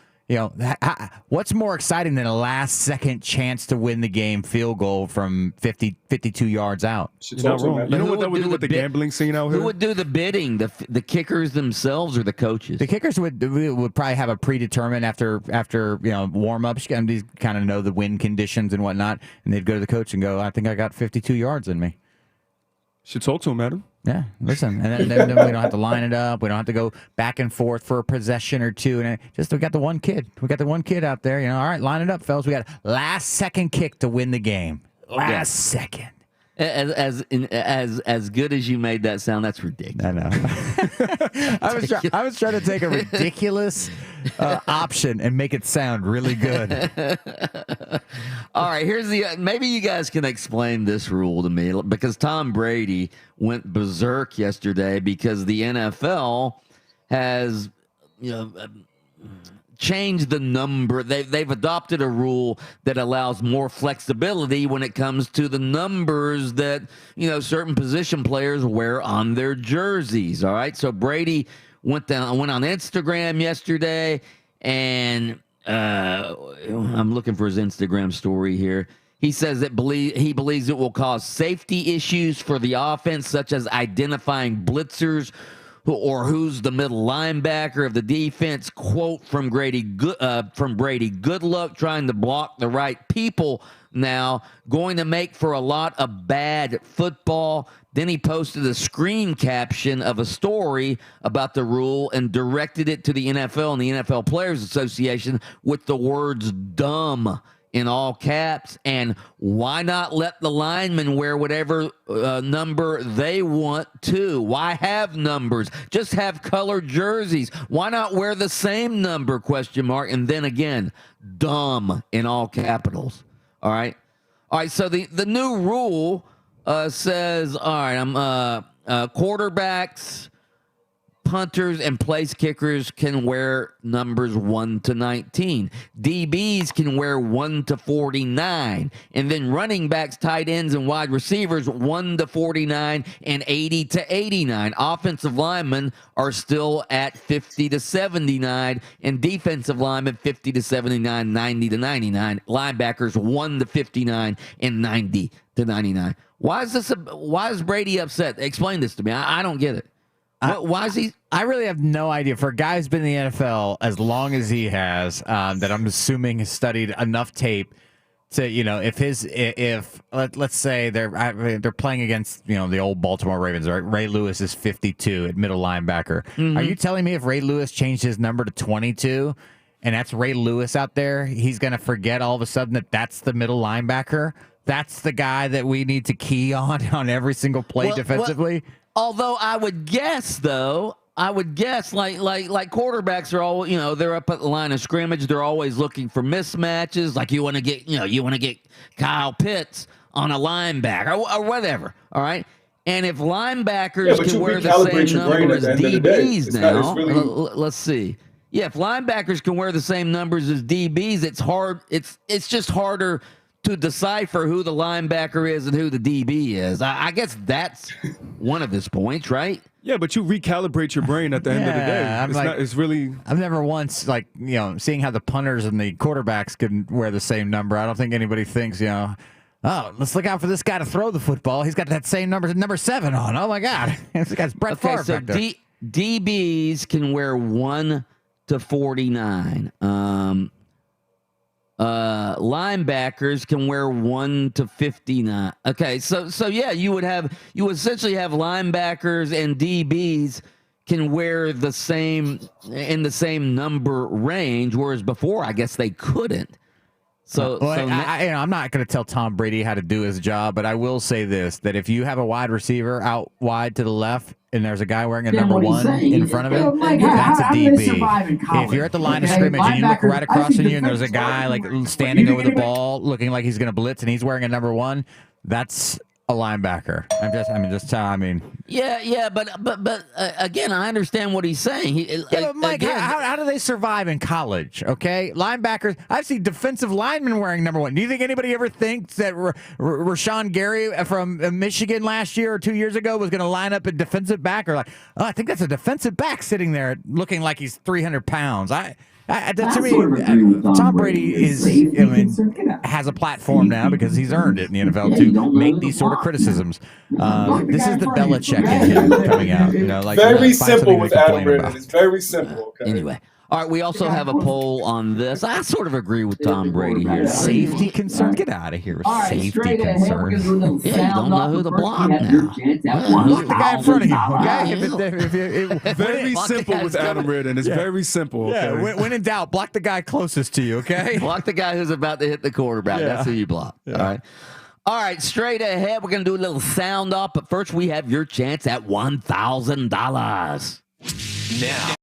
What's more exciting than a last-second chance to win the game field goal from 52 yards out? You know what that would do with the gambling scene out here? Who would do the bidding? The kickers themselves or the coaches? The kickers would probably have a predetermined after warm-ups. These kind of know the wind conditions and whatnot, and they'd go to the coach and go, "I think I got 52 yards in me." Should talk to him, Adam. Yeah, listen, and then we don't have to line it up. We don't have to go back and forth for a possession or two. And we got the one kid. We got the one kid out there. All right, line it up, fellas. We got last second kick to win the game. Last second. As good as you made that sound, that's ridiculous. I know. I was trying to take a ridiculous option and make it sound really good. All right, here's maybe you guys can explain this rule to me, because Tom Brady went berserk yesterday because the NFL has changed the number. They've adopted a rule that allows more flexibility when it comes to the numbers that certain position players wear on their jerseys. All right, so Brady went on Instagram yesterday, and I'm looking for his Instagram story here. He says that he believes it will cause safety issues for the offense, such as identifying blitzers or who's the middle linebacker of the defense. Quote from Brady, good luck trying to block the right people now. Going to make for a lot of bad football. Then he posted a screen caption of a story about the rule and directed it to the NFL and the NFL Players Association with the words dumb in all caps. And why not let the linemen wear whatever number they want to? Why have numbers? Just have colored jerseys. Why not wear the same number? ? And then again, dumb in all capitals. All right. So the new rule says, all right, quarterbacks, punters, and place kickers can wear numbers 1 to 19. DBs can wear 1 to 49. And then running backs, tight ends, and wide receivers 1 to 49 and 80 to 89. Offensive linemen are still at 50 to 79. And defensive linemen 50 to 79, 90 to 99. Linebackers 1 to 59 and 90 to 99. Why is Brady upset? Explain this to me. I don't get it. Why is he? I really have no idea. For a guy who's been in the NFL as long as he has, that I'm assuming has studied enough tape to, if let's say they're playing against, the old Baltimore Ravens, right? Ray Lewis is 52 at middle linebacker. Mm-hmm. Are you telling me if Ray Lewis changed his number to 22 and that's Ray Lewis out there, he's going to forget all of a sudden that that's the middle linebacker? That's the guy that we need to key on every single play defensively? Although I would guess, like quarterbacks are all, they're up at the line of scrimmage. They're always looking for mismatches. Like you want to get Kyle Pitts on a linebacker or whatever. All right. And if linebackers can wear the same number as DBs now, let's see. Yeah, if linebackers can wear the same numbers as DBs, it's hard. It's just harder to decipher who the linebacker is and who the DB is. I guess that's one of his points, right? Yeah, but you recalibrate your brain at the end of the day. I've never once, seeing how the punters and the quarterbacks can wear the same number. I don't think anybody thinks, let's look out for this guy to throw the football. He's got that same number 7 on. Oh, my God. This guy's Brett Favre. So DBs can wear 1 to 49. Linebackers can wear 1 to 59. Okay, so yeah, you essentially have linebackers and DBs can wear the same number range, whereas before I guess they couldn't. I'm not going to tell Tom Brady how to do his job, but I will say this: that if you have a wide receiver out wide to the left and there's a guy wearing a number 1 in front of him, that's a DB. If you're at the line of scrimmage and you look right across from you and there's a guy standing over the ball looking like he's going to blitz and he's wearing a number 1, that's a linebacker. Yeah, but again, I understand what he's saying. But Mike, again, how do they survive in college? Okay, linebackers. I've seen defensive linemen wearing number 1. Do you think anybody ever thinks that Rashawn Gary from Michigan last year or 2 years ago was going to line up a defensive back? Or like, oh, I think that's a defensive back sitting there looking like he's 300 pounds. To me, Tom Brady has a platform now because he's earned it in the NFL to make these sort of criticisms. This is the Belichick in him coming out. Very simple with Adam Ridden. It's very simple. Okay? Anyway. All right, we also have a poll on this. I sort of agree with Tom Brady here. Safety concern? Get out of here with safety concerns. Yeah, you don't know who to block now. Block the guy in front of you, okay? Very simple with Adam Ridden. It's very simple. Okay? Yeah, when in doubt, block the guy closest to you, okay? Block the guy who's about to hit the quarterback. Yeah. That's who you block. Yeah. All right, straight ahead, we're going to do a little sound off, but first we have your chance at $1,000. Now.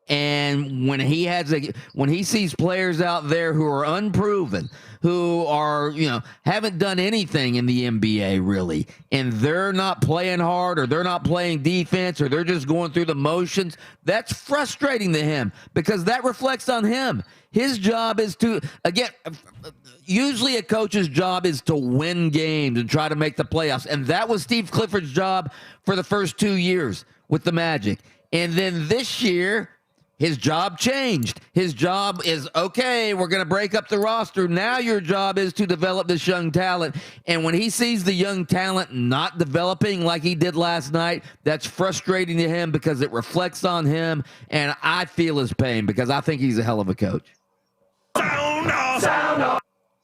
And when he sees players out there who are unproven, who are, haven't done anything in the NBA really, and they're not playing hard or they're not playing defense or they're just going through the motions, that's frustrating to him because that reflects on him. His job is to, again, usually a coach's job is to win games and try to make the playoffs. And that was Steve Clifford's job for the first 2 years with the Magic. And then this year, his job changed. His job is, okay, we're going to break up the roster. Now your job is to develop this young talent. And when he sees the young talent not developing like he did last night, that's frustrating to him because it reflects on him. And I feel his pain because I think he's a hell of a coach. Sound off.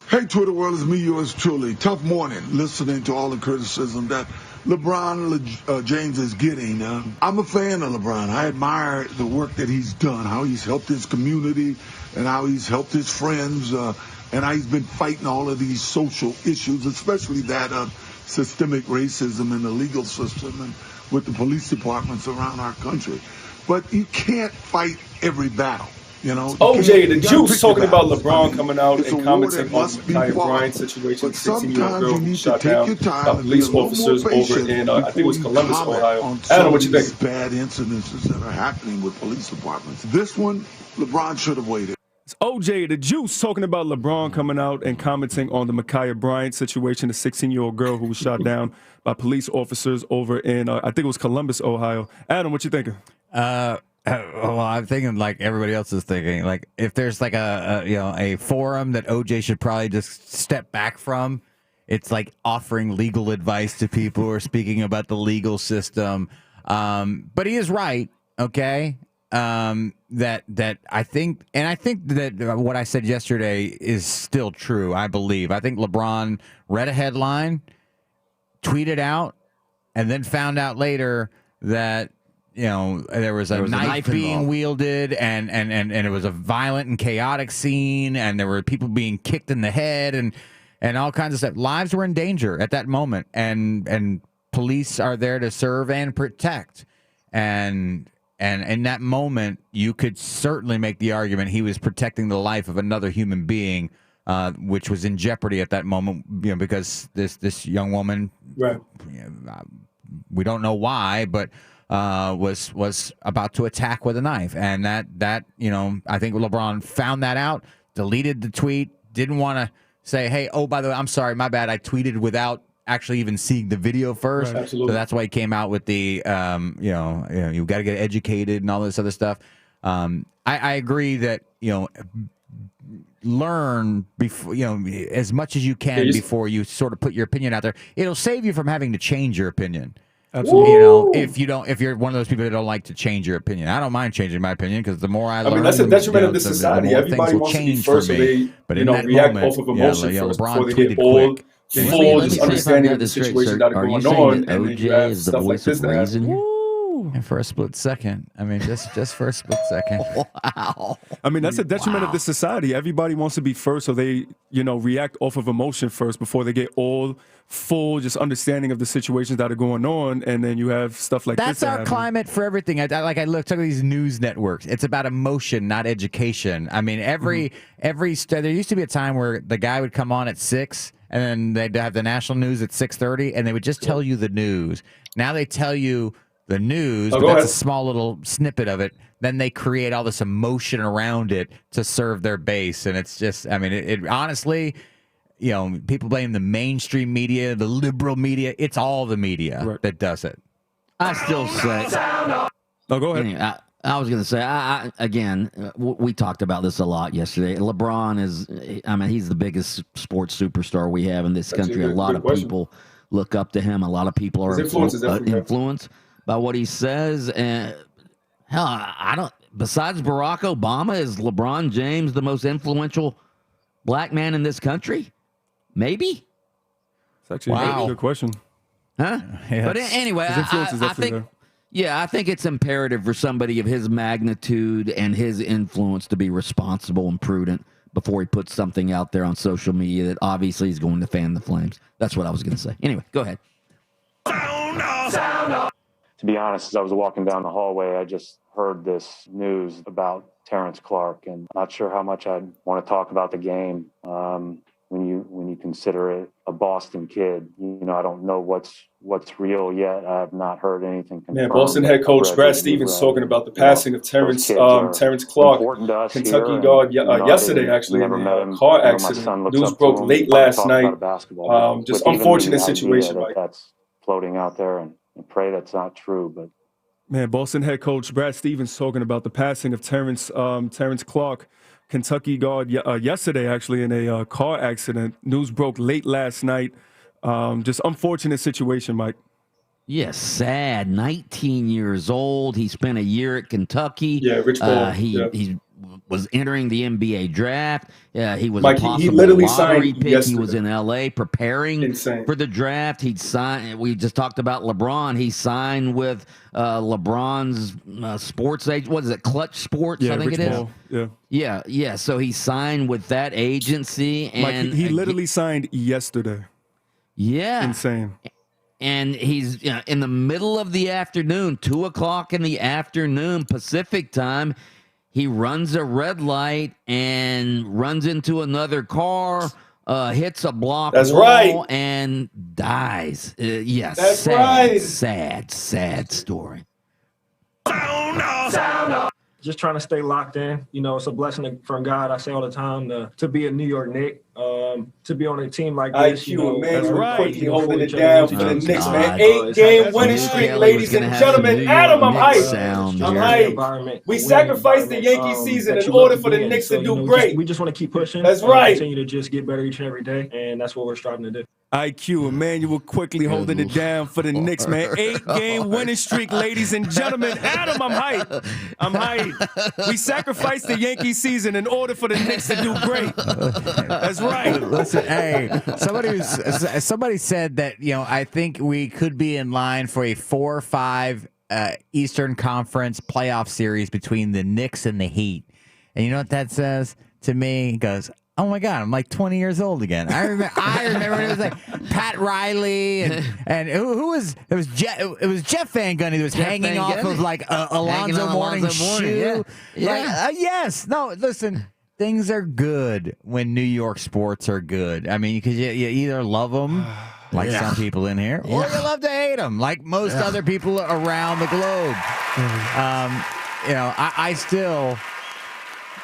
Hey, Twitter world, it's me, yours truly. Tough morning listening to all the criticism that LeBron James is getting. I'm a fan of LeBron. I admire the work that he's done, how he's helped his community and how he's helped his friends and how he's been fighting all of these social issues, especially that of systemic racism in the legal system and with the police departments around our country. But you can't fight every battle. OJ, the Juice talking about LeBron coming out and commenting on the Micaiah Bryant situation, 16-year-old girl who shot down by police officers over in, I think it was Columbus, Ohio. Adam, what you think? Bad incidences that are happening with police departments. This one, LeBron should have waited. It's OJ, the Juice, talking about LeBron coming out and commenting on the Micaiah Bryant situation, the 16-year-old girl who was shot down by police officers over in, I think it was Columbus, Ohio. Adam, what you thinking? Well, I'm thinking like everybody else is thinking. Like if there's like a forum that OJ should probably just step back from, it's like offering legal advice to people or speaking about the legal system. But he is right, okay? That I think that what I said yesterday is still true. I believe. I think LeBron read a headline, tweeted out, and then found out later that there was a knife being wielded and it was a violent and chaotic scene and there were people being kicked in the head and all kinds of stuff. Lives were in danger at that moment and police are there to serve and protect. And in that moment, you could certainly make the argument he was protecting the life of another human being, which was in jeopardy at that moment, because this young woman, right? We don't know why, but was about to attack with a knife, and that I think LeBron found that out, deleted the tweet, didn't want to say, hey, oh, by the way, I'm sorry, my bad, I tweeted without actually even seeing the video first. Right, absolutely. So that's why he came out with the you got to get educated and all this other stuff. I agree that learn before as much as you can before you sort of put your opinion out there. It'll save you from having to change your opinion. Absolutely. If you're one of those people that don't like to change your opinion. I don't mind changing my opinion because the more I learn, that's a detriment of this society. Everybody wants to be first, so they react off of emotion first before they get all full just understanding of the situation that are going on, and then you have stuff like this that happens. And for a split second, just for a split second. Wow. That's a detriment of this society. Everybody wants to be first, so they, react off of emotion first before they get all full just understanding of the situations that are going on, and then you have stuff like this. That's our climate for everything. I looked at these news networks. It's about emotion, not education. There used to be a time where the guy would come on at 6, and then they'd have the national news at 6:30, and they would just tell you the news. Now they tell you the news, but that's a small little snippet of it. Then they create all this emotion around it to serve their base, and it's just, it honestly, people blame the mainstream media, the liberal media. It's all the media that does it. I still say. Oh, go ahead. Anyway, I was going to say, again, we talked about this a lot yesterday. LeBron is, he's the biggest sports superstar we have in this country. A lot of people look up to him. A lot of people are influenced by what he says. And hell, besides Barack Obama, is LeBron James the most influential black man in this country? Maybe. It's actually a good question. Huh? Yes. But anyway, I think it's imperative for somebody of his magnitude and his influence to be responsible and prudent before he puts something out there on social media that obviously is going to fan the flames. That's what I was going to say. Anyway, go ahead. Sound off. to be honest, as I was walking down the hallway, I just heard this news about Terrence Clark, and I'm not sure how much I'd want to talk about the game. When you consider it a Boston kid, I don't know what's real yet. I have not heard anything confirmed. Man, Boston head coach Brad Stevens talking about the passing of Terrence Clark, Kentucky guard, yesterday actually in a car accident. News broke late last night. Just unfortunate situation, Mike. That's floating out there, and pray that's not true, but. Man, Boston head coach Brad Stevens talking about the passing of Terrence Clark, Kentucky guard, yesterday actually in a car accident. News broke late last night. Just unfortunate situation, Mike. Yes, sad. 19 years old. He spent a year at Kentucky. Yeah, Rich Paul. He was entering the NBA draft. He was Mike, a possible he literally lottery signed pick. yesterday. He was in LA preparing for the draft. He'd signed. We just talked about LeBron. He signed with LeBron's sports agent. What is it? Clutch Sports, I think Rich it is. Paul. Yeah. So he signed with that agency, and Mike, he literally signed yesterday. Yeah, insane. And he's in the middle of the afternoon, 2:00 in the afternoon Pacific time. He runs a red light and runs into another car, hits a block wall, and dies. Yes, that's right. Sad story. Sound off. Just trying to stay locked in. It's a blessing from God. I say all the time to be a New York Knick, to be on a team like this. IQ, man, that's right. quickly holding it down for the Knicks, man. 8-game winning streak, Kelly ladies and gentlemen. Adam, I'm hyped. I'm hyped. We sacrificed the Yankee season in order for the Knicks to do great. We just want to keep pushing. That's right. Continue to just get better each and every day, and that's what we're striving to do. IQ, Emmanuel quickly holding it down for the Knicks, man. 8-game winning streak, ladies and gentlemen. Adam, I'm hyped. We sacrificed the Yankee season in order for the Knicks to do great. That's right. Listen, hey, somebody said that, I think we could be in line for a 4 or 5 Eastern Conference playoff series between the Knicks and the Heat. And you know what that says to me? It goes, oh my God, I'm like 20 years old again. I remember when it was like Pat Riley and who was it was Jeff Van Gundy who was hanging off of like Alonzo Mourning's shoe. Yeah. Yes. No, listen. Things are good when New York sports are good. I mean, because you either love them, like some people in here, or you love to hate them, like most other people around the globe. I still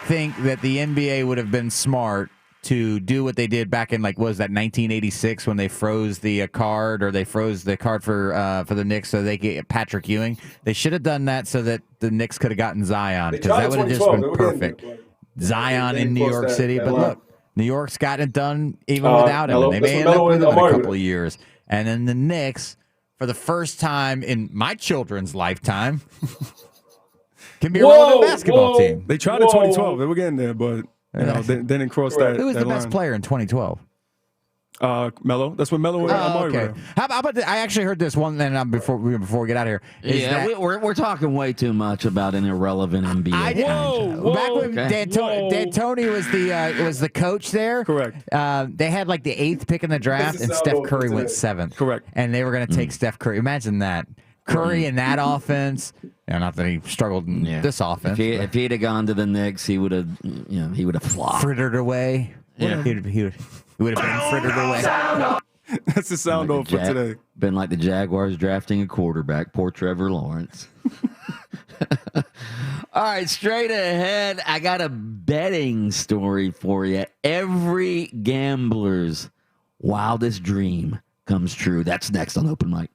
think that the NBA would have been smart to do what they did back in, like, what was that, 1986, when they froze the card, or they froze the card for the Knicks so they get Patrick Ewing. They should have done that so that the Knicks could have gotten Zion, because that would have just been perfect. Zion in New York City, but look, New York's gotten it done even without him, and they may end up with him in a couple of years. And then the Knicks, for the first time in my children's lifetime, can be a relevant basketball team. They tried in 2012. They were getting there, but they didn't cross that. Who was the best line. player in 2012? Melo. That's when Melo and Amari were. How about I actually heard this one then before we get out of here. We're talking way too much about an irrelevant NBA. Back when D'Antoni was the coach there. Correct. They had like the 8th pick in the draft, and Steph Curry went 7th. Correct. And they were going to take Steph Curry. Imagine that. Curry in that offense. Not that he struggled in this offense. If he'd have gone to the Knicks, he would have flopped. Frittered away. Yeah. He would have been frittered away. That's the sound off for today. Been like the Jaguars drafting a quarterback. Poor Trevor Lawrence. All right, straight ahead, I got a betting story for you. Every gambler's wildest dream comes true. That's next on Open Mic.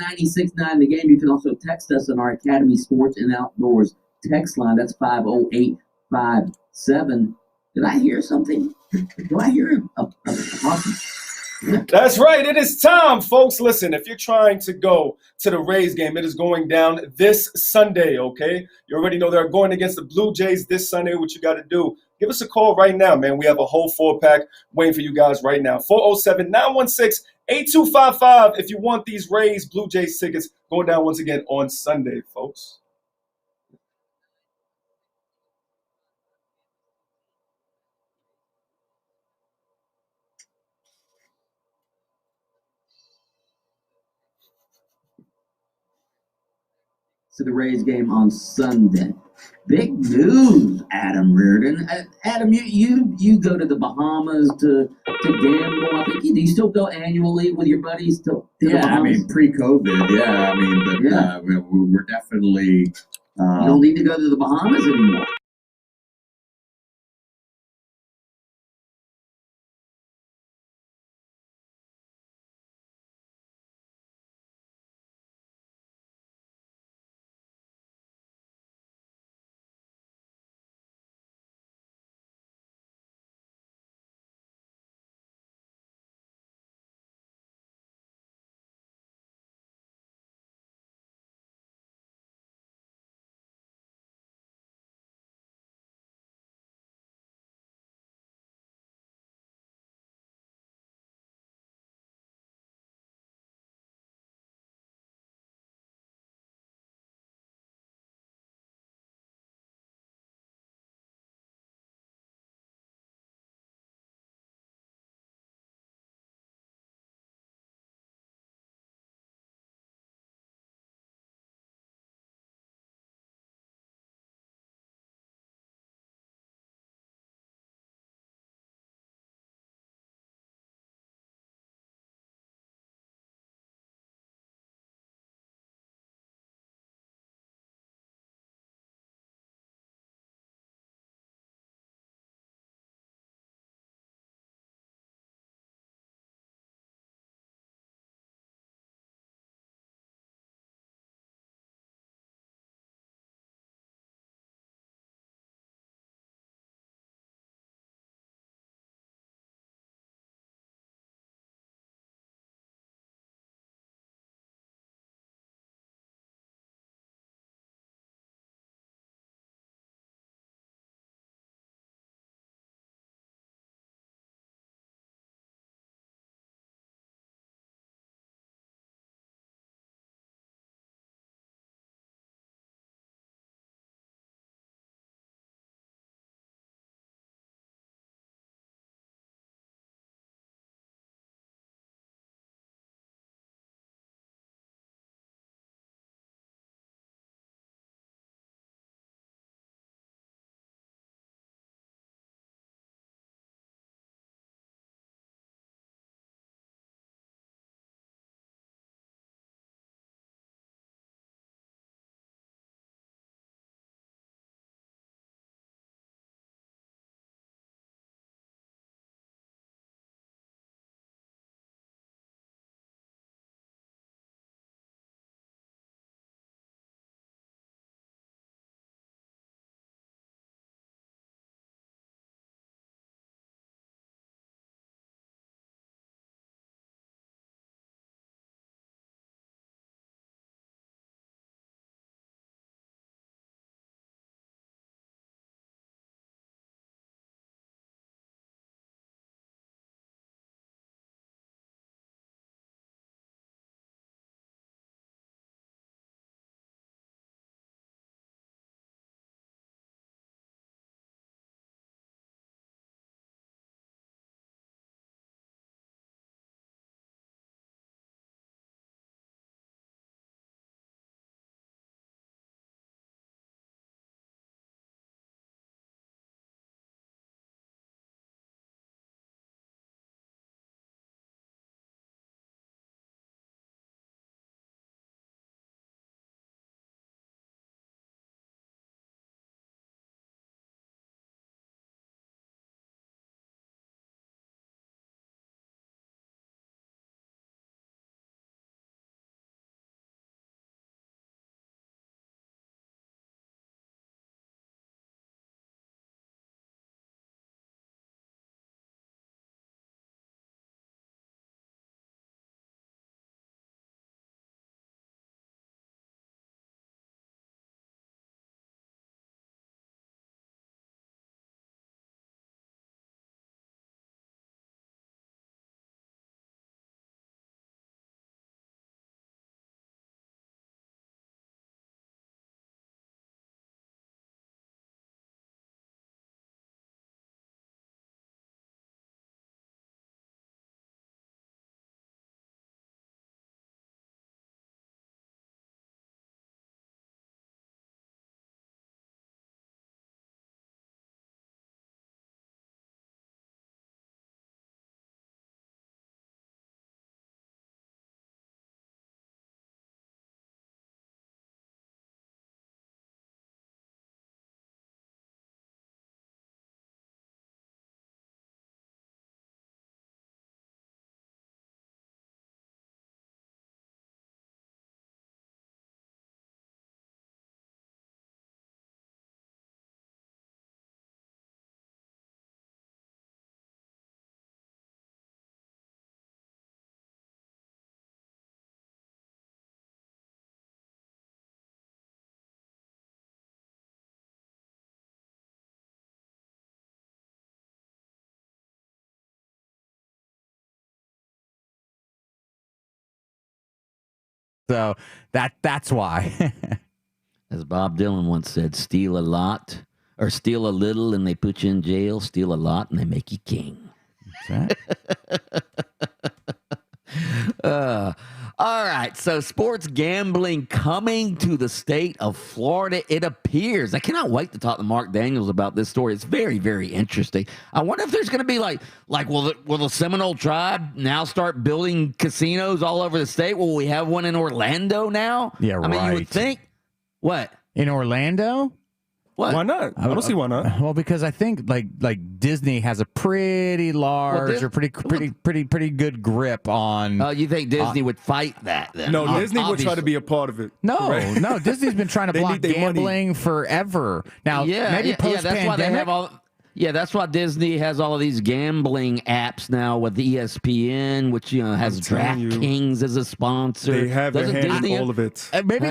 96.9 The Game. You can also text us on our Academy Sports and Outdoors text line. That's 50857. Did I hear something? Do I hear a possum? That's right. It is time, folks. Listen, if you're trying to go to the Rays game, it is going down this Sunday, okay? You already know they're going against the Blue Jays this Sunday. What you got to do, give us a call right now, man. We have a whole 4-pack waiting for you guys right now. 407-916-8255 if you want these Rays Blue Jays tickets going down once again on Sunday, folks. To the Rays game on Sunday. Big news, Adam Reardon. Adam, you go to the Bahamas to gamble. I think do you still go annually with your buddies to the Bahamas? I mean pre-COVID, but we're definitely. You don't need to go to the Bahamas anymore. So that's why. As Bob Dylan once said, steal a lot or steal a little and they put you in jail. Steal a lot and they make you king. All right. So sports gambling coming to the state of Florida, it appears. I cannot wait to talk to Mark Daniels about this story. It's very, very interesting. I wonder if there's going to be like will the Seminole tribe now start building casinos all over the state? Will we have one in Orlando now? Yeah, I mean, you would think. What? In Orlando? What? Why not? I don't see why not. Well, because I think like Disney has a pretty large or pretty good grip on. You think Disney would fight that? Then? No, Disney would try to be a part of it. No, Disney's been trying to block gambling forever. Now, maybe post that's why they have all. Yeah, that's why Disney has all of these gambling apps now with ESPN, which has DraftKings as a sponsor. They have their hand in all of it. Maybe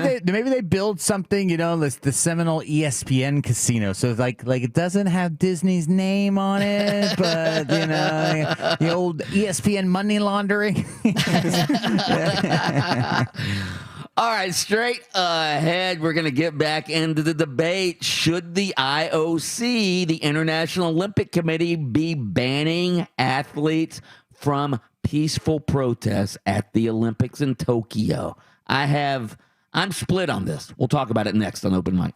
they build something, the Seminole ESPN casino. So like it doesn't have Disney's name on it, but the old ESPN money laundering. All right, straight ahead, we're going to get back into the debate. Should the IOC, the International Olympic Committee, be banning athletes from peaceful protests at the Olympics in Tokyo? I'm split on this. We'll talk about it next on Open Mic.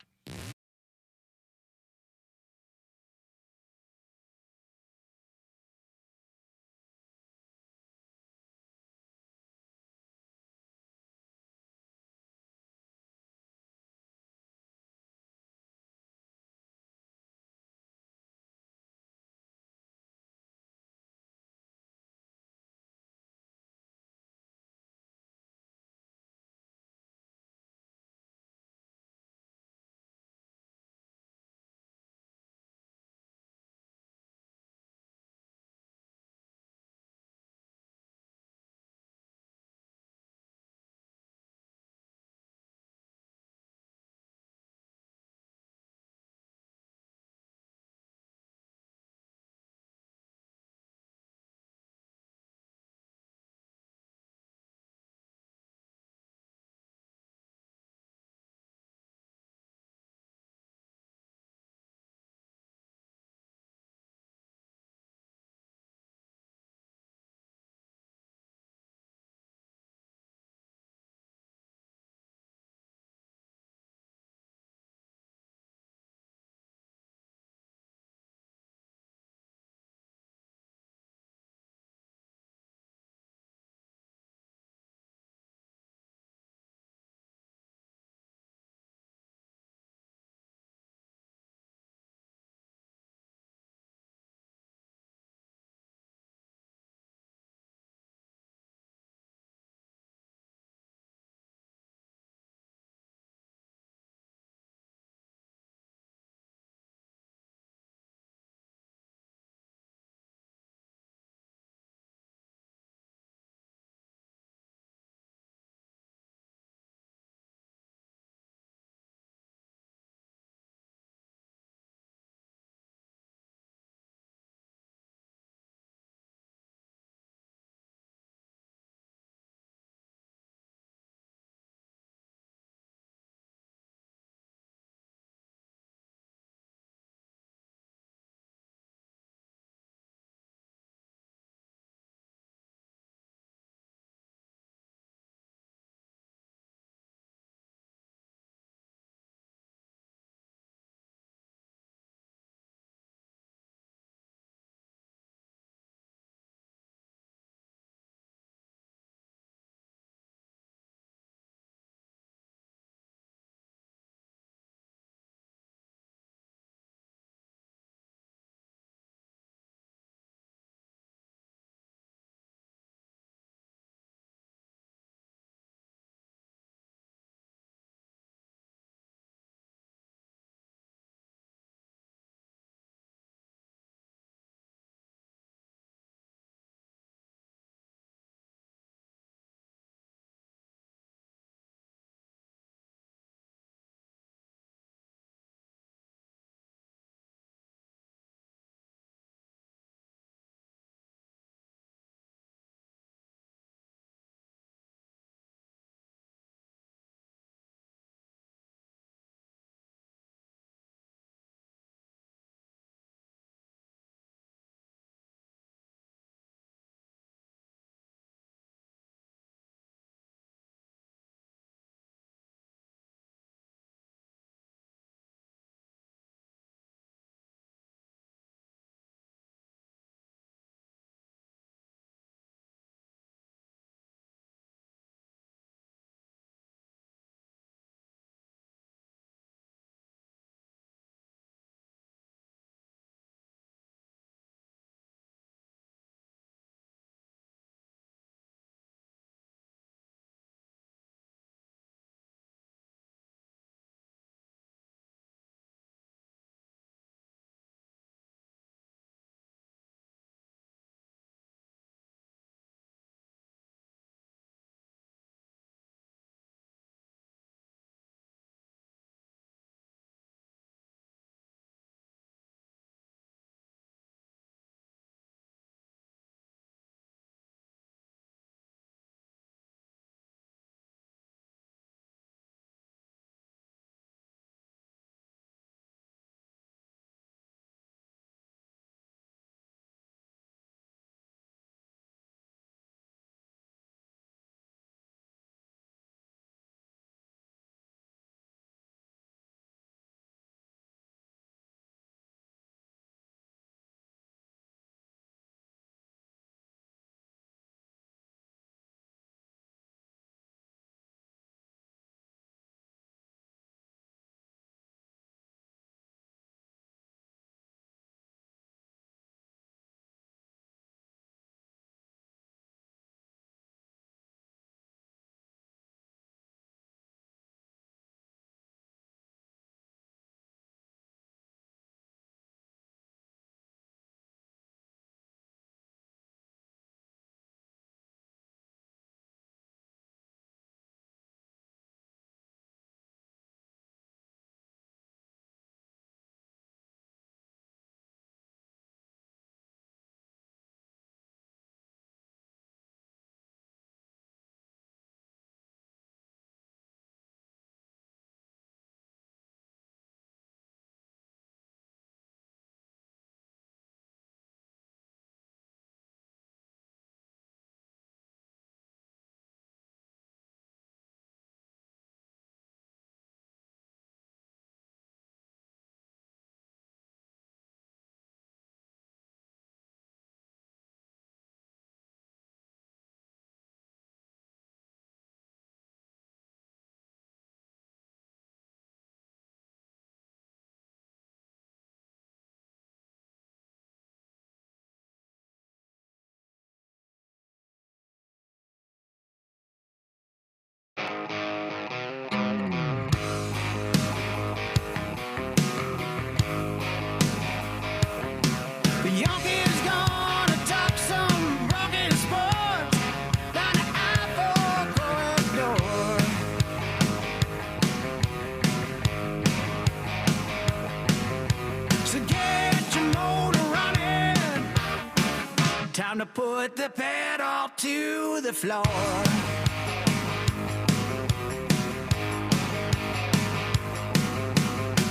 Time to put the pedal to the floor.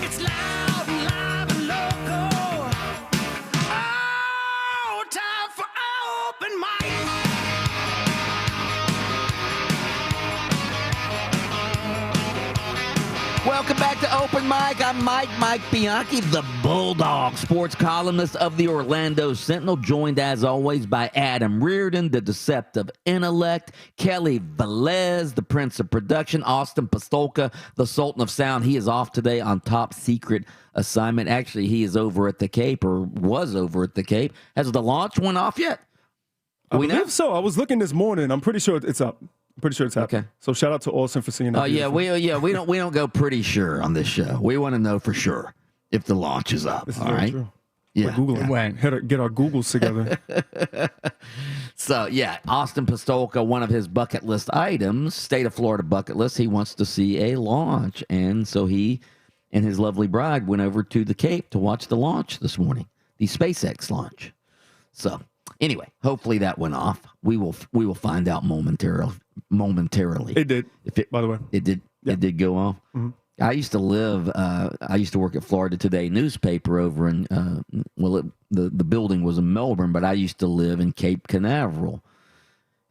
It's loud and live and local. Oh, time for open mic. Welcome back to Open Mic. I'm Mike Bianchi, the Bulldog sports columnist of the Orlando Sentinel, joined as always by Adam Reardon, the deceptive intellect, Kelly Velez, the Prince of Production, Austin Pastolka, the Sultan of Sound. He is off today on top secret assignment. Actually, he is over at the Cape, or was over at the Cape. Has the launch went off yet? I believe so. I was looking this morning. I'm pretty sure it's up. I'm pretty sure it's happening. Okay. So shout out to Austin for seeing that. Oh we don't go pretty sure on this show. We want to know for sure if the launch is up. This is all very right. true. Yeah. We're Googling. Had to get our Googles together. So yeah, Austin Pastolka, one of his bucket list items, state of Florida bucket list, he wants to see a launch, and so he and his lovely bride went over to the Cape to watch the launch this morning, the SpaceX launch. So anyway, hopefully that went off. We will find out momentarily. It did. By the way, it did. Yeah. It did go off. Mm-hmm. I used to work at Florida Today newspaper over in the building was in Melbourne, but I used to live in Cape Canaveral.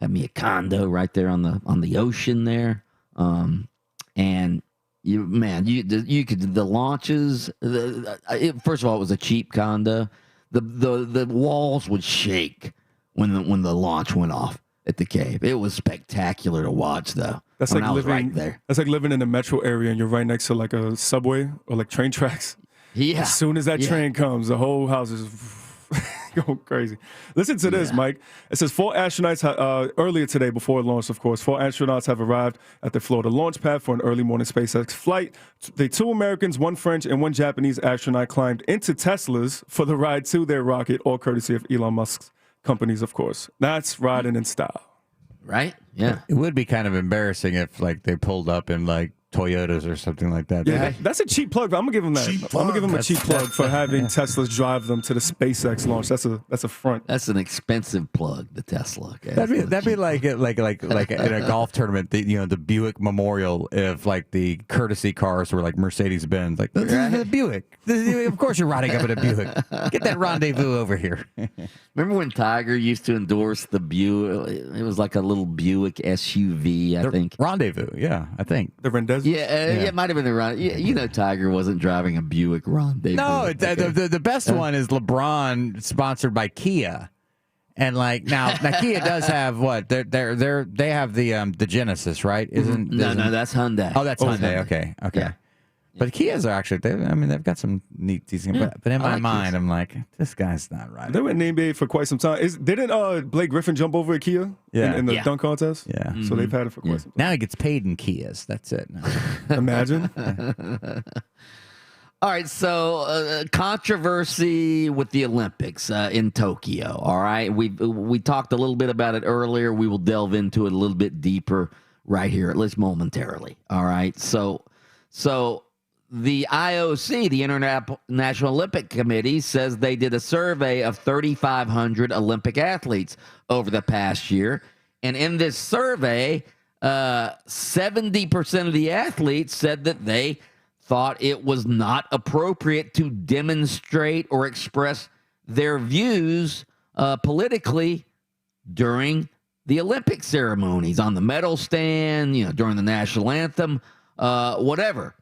Had me a condo right there on the ocean there, and you could the launches. First of all, it was a cheap condo. The walls would shake when the launch went off at the Cape. It was spectacular to watch, though. That's like living right there. That's like living in the metro area and you're right next to like a subway or like train tracks. Yeah. As soon as that train comes, the whole house is going crazy. Listen to this, Mike. It says 4 astronauts earlier today, before it launched, of course, 4 astronauts have arrived at the Florida launch pad for an early morning SpaceX flight. The 2 Americans, 1 French, and 1 Japanese astronaut climbed into Teslas for the ride to their rocket, all courtesy of Elon Musk's companies, of course. That's riding in style. Right? Yeah. It would be kind of embarrassing if like they pulled up in like Toyotas or something like that. Yeah, that's a cheap plug. But I'm gonna give them that. I'm gonna give them a cheap plug for having Teslas drive them to the SpaceX launch. That's a front. That's an expensive plug, the Tesla. Okay? That'd be like in a golf tournament. The Buick Memorial, if like the courtesy cars were like Mercedes Benz, like this is a Buick. Of course you're riding up in a Buick. Get that rendezvous over here. Remember when Tiger used to endorse the Buick? It was like a little Buick SUV, I think. Rendezvous, yeah, I think. The Rendezvous? Yeah, it might have been the Rendezvous. You know Tiger wasn't driving a Buick Rendezvous. No, the best one is LeBron, sponsored by Kia. And like now Kia does have what? They have the Genesis, right? No, that's Hyundai. Oh, that's Hyundai. Okay. Yeah. But Kias are actually, they've got some neat, decent. But in my mind, I'm like, this guy's not right. They were in the NBA for quite some time. Didn't Blake Griffin jump over a Kia in the dunk contest? Yeah. Mm-hmm. So they've had it for quite some time. Now he gets paid in Kias. That's it. Imagine. All right, so controversy with the Olympics in Tokyo. All right, we talked a little bit about it earlier. We will delve into it a little bit deeper right here, at least momentarily. All right, so the IOC, the International Olympic Committee, says they did a survey of 3,500 Olympic athletes over the past year. And in this survey, 70% of the athletes said that they thought it was not appropriate to demonstrate or express their views politically during the Olympic ceremonies, on the medal stand, during the national anthem, whatever.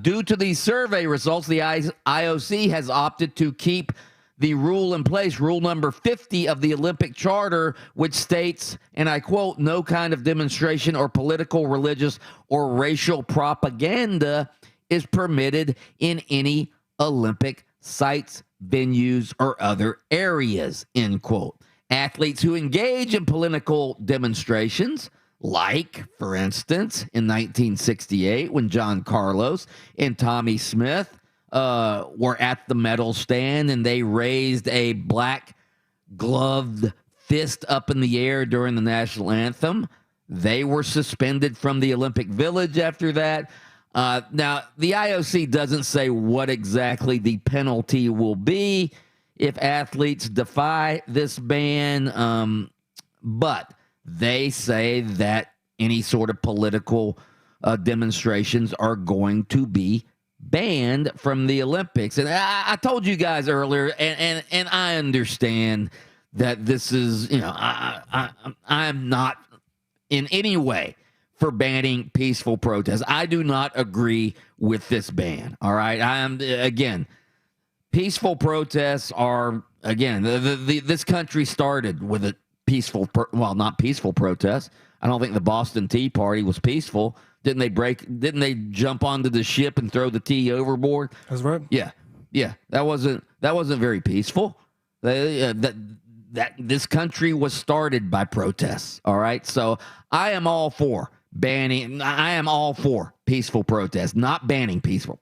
Due to these survey results, the IOC has opted to keep the rule in place, rule number 50 of the Olympic Charter, which states, and I quote, "No kind of demonstration or political, religious, or racial propaganda is permitted in any Olympic sites, venues, or other areas," end quote. Athletes who engage in political demonstrations, like, for instance, in 1968, when John Carlos and Tommy Smith were at the medal stand and they raised a black gloved fist up in the air during the national anthem, they were suspended from the Olympic Village after that. Now, the IOC doesn't say what exactly the penalty will be. if athletes defy this ban, but they say that any sort of political demonstrations are going to be banned from the Olympics. And I told you guys earlier, and I understand that this is, I'm not in any way for banning peaceful protests. I do not agree with this ban. All right. Again, peaceful protests are, again, this country started with a peaceful, not peaceful protests. I don't think the Boston Tea Party was peaceful. Didn't they jump onto the ship and throw the tea overboard? That's right. Yeah. That wasn't very peaceful. That this country was started by protests. All right. So I am all for banning. I am all for peaceful protests, not banning peaceful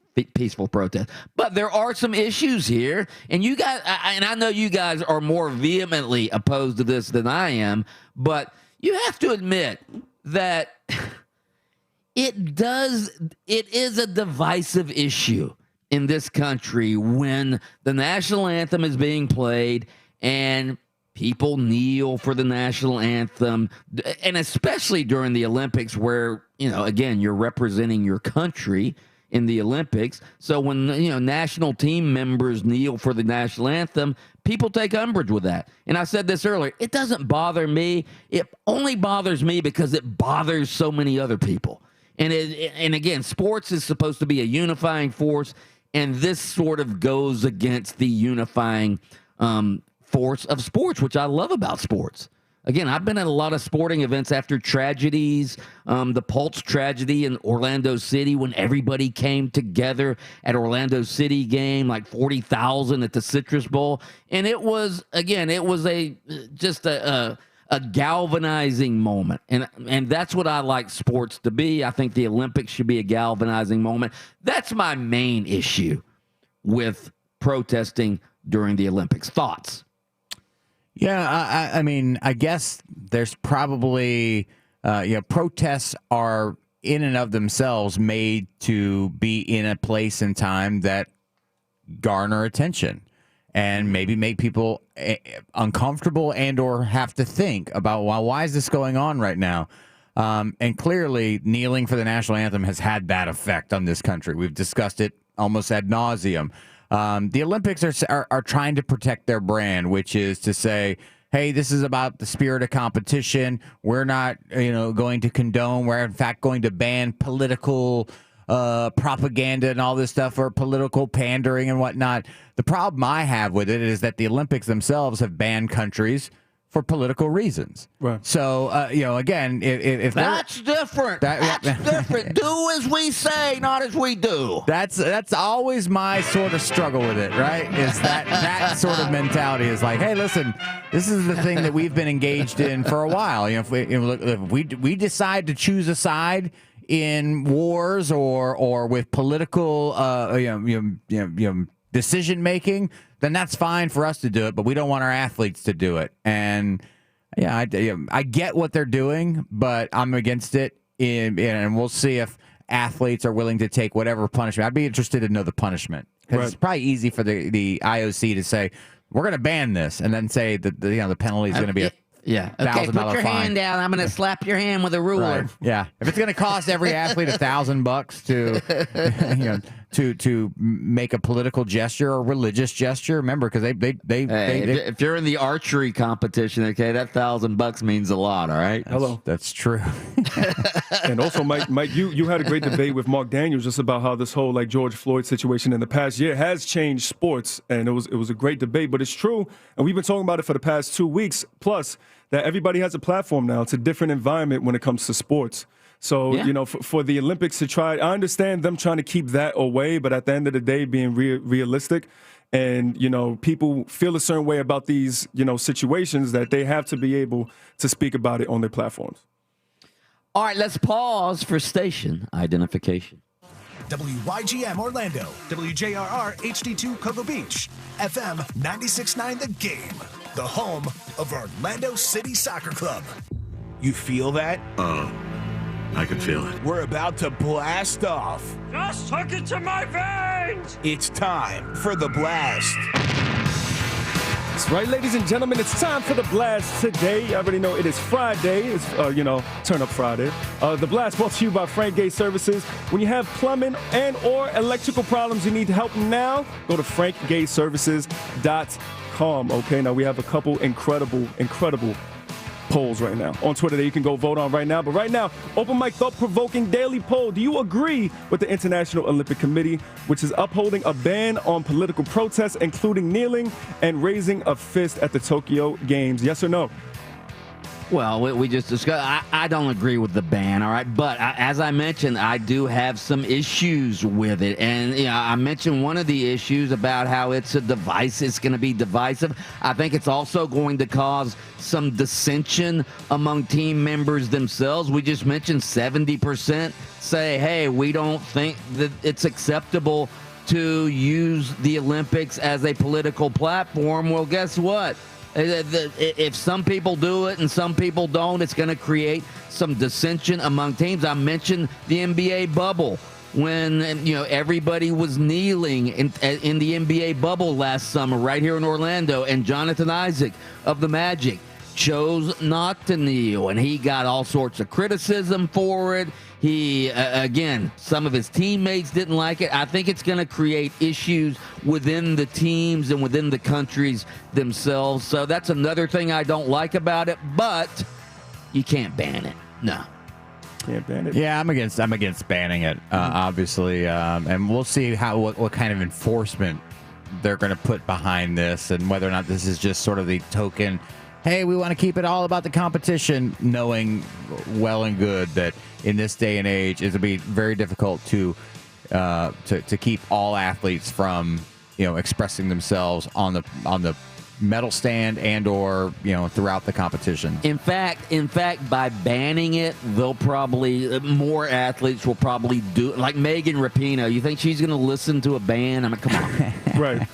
protests. But there are some issues here, and you guys, and I know you guys are more vehemently opposed to this than I am, but you have to admit that it is a divisive issue in this country when the national anthem is being played and people kneel for the national anthem, and especially during the Olympics where, again, you're representing your country in the Olympics. So when, national team members kneel for the national anthem, people take umbrage with that. And I said this earlier, it doesn't bother me. It only bothers me because it bothers so many other people. And again, sports is supposed to be a unifying force, and this sort of goes against the unifying force of sports, which I love about sports. Again, I've been at a lot of sporting events after tragedies, the Pulse tragedy in Orlando City when everybody came together at Orlando City game, like 40,000 at the Citrus Bowl. And it was a galvanizing moment. And that's what I like sports to be. I think the Olympics should be a galvanizing moment. That's my main issue with protesting during the Olympics. Thoughts? Yeah, I mean, I guess there's probably, protests are in and of themselves made to be in a place and time that garner attention and maybe make people uncomfortable and or have to think about, well, why is this going on right now? And clearly, kneeling for the national anthem has had that effect on this country. We've discussed it almost ad nauseum. The Olympics are trying to protect their brand, which is to say, hey, this is about the spirit of competition. We're not, going to condone. We're, in fact, going to ban political propaganda and all this stuff, or political pandering and whatnot. The problem I have with it is that the Olympics themselves have banned countries for political reasons. Right. So, again, if that's different. That's different. Do as we say, not as we do. That's always my sort of struggle with it, right? Is that sort of mentality is like, hey, listen, this is the thing that we've been engaged in for a while. If we decide to choose a side in wars or with political decision making, then that's fine for us to do it, but we don't want our athletes to do it. And I get what they're doing, but I'm against it. And we'll see if athletes are willing to take whatever punishment. I'd be interested to know the punishment, because it's probably easy for the IOC to say, we're going to ban this, and then say that the penalty is going to be okay, put your hand down. I'm going to slap your hand with a ruler. Right. Yeah, if it's going to cost every athlete $1,000 to make a political gesture or religious gesture, remember, because if you're in the archery competition, okay, that $1,000 means a lot. All right. That's true. And also, Mike, you had a great debate with Mark Daniels just about how this whole George Floyd situation in the past year has changed sports, and it was a great debate. But it's true, and we've been talking about it for the past 2 weeks plus, that everybody has a platform now. It's a different environment when it comes to sports. So, for the Olympics to try, I understand them trying to keep that away, but at the end of the day, being realistic, and, people feel a certain way about these, situations, that they have to be able to speak about it on their platforms. All right, let's pause for station identification. WYGM Orlando, WJRR HD2 Cocoa Beach, FM 96.9 The Game, the home of Orlando City Soccer Club. You feel that? I can feel it. We're about to blast off. Just hook it to my veins! It's time for the blast. Right, ladies and gentlemen, it's time for the blast today. You already know it is Friday. It's, Turn Up Friday. The blast brought to you by Frank Gate Services. When you have plumbing and or electrical problems, you need help now, go to frankgateservices.com. Okay, now we have a couple incredible polls right now on Twitter that you can go vote on right now. But right now, open mic thought-provoking daily poll. Do you agree with the International Olympic Committee, which is upholding a ban on political protests, including kneeling and raising a fist at the Tokyo Games? Yes or no? Well, we just discussed. I don't agree with the ban, all right? But as I mentioned, I do have some issues with it. And I mentioned one of the issues about how it's going to be divisive. I think it's also going to cause some dissension among team members themselves. We just mentioned 70% say, hey, we don't think that it's acceptable to use the Olympics as a political platform. Well, guess what? If some people do it and some people don't, it's going to create some dissension among teams. I mentioned the NBA bubble when everybody was kneeling in the NBA bubble last summer right here in Orlando, and Jonathan Isaac of the Magic chose not to kneel, and he got all sorts of criticism for it. He, again, some of his teammates didn't like it. I think it's going to create issues within the teams and within the countries themselves. So that's another thing I don't like about it, but you can't ban it. No. Can't ban it. Yeah, I'm against banning it, obviously. And we'll see what kind of enforcement they're going to put behind this and whether or not this is just sort of the token, hey, we want to keep it all about the competition, knowing well and good that in this day and age, it'll be very difficult to keep all athletes from expressing themselves on the medal stand and or throughout the competition. In fact, by banning it, they'll probably more athletes will probably do like Megan Rapinoe. You think she's going to listen to a ban? I mean, come on, right.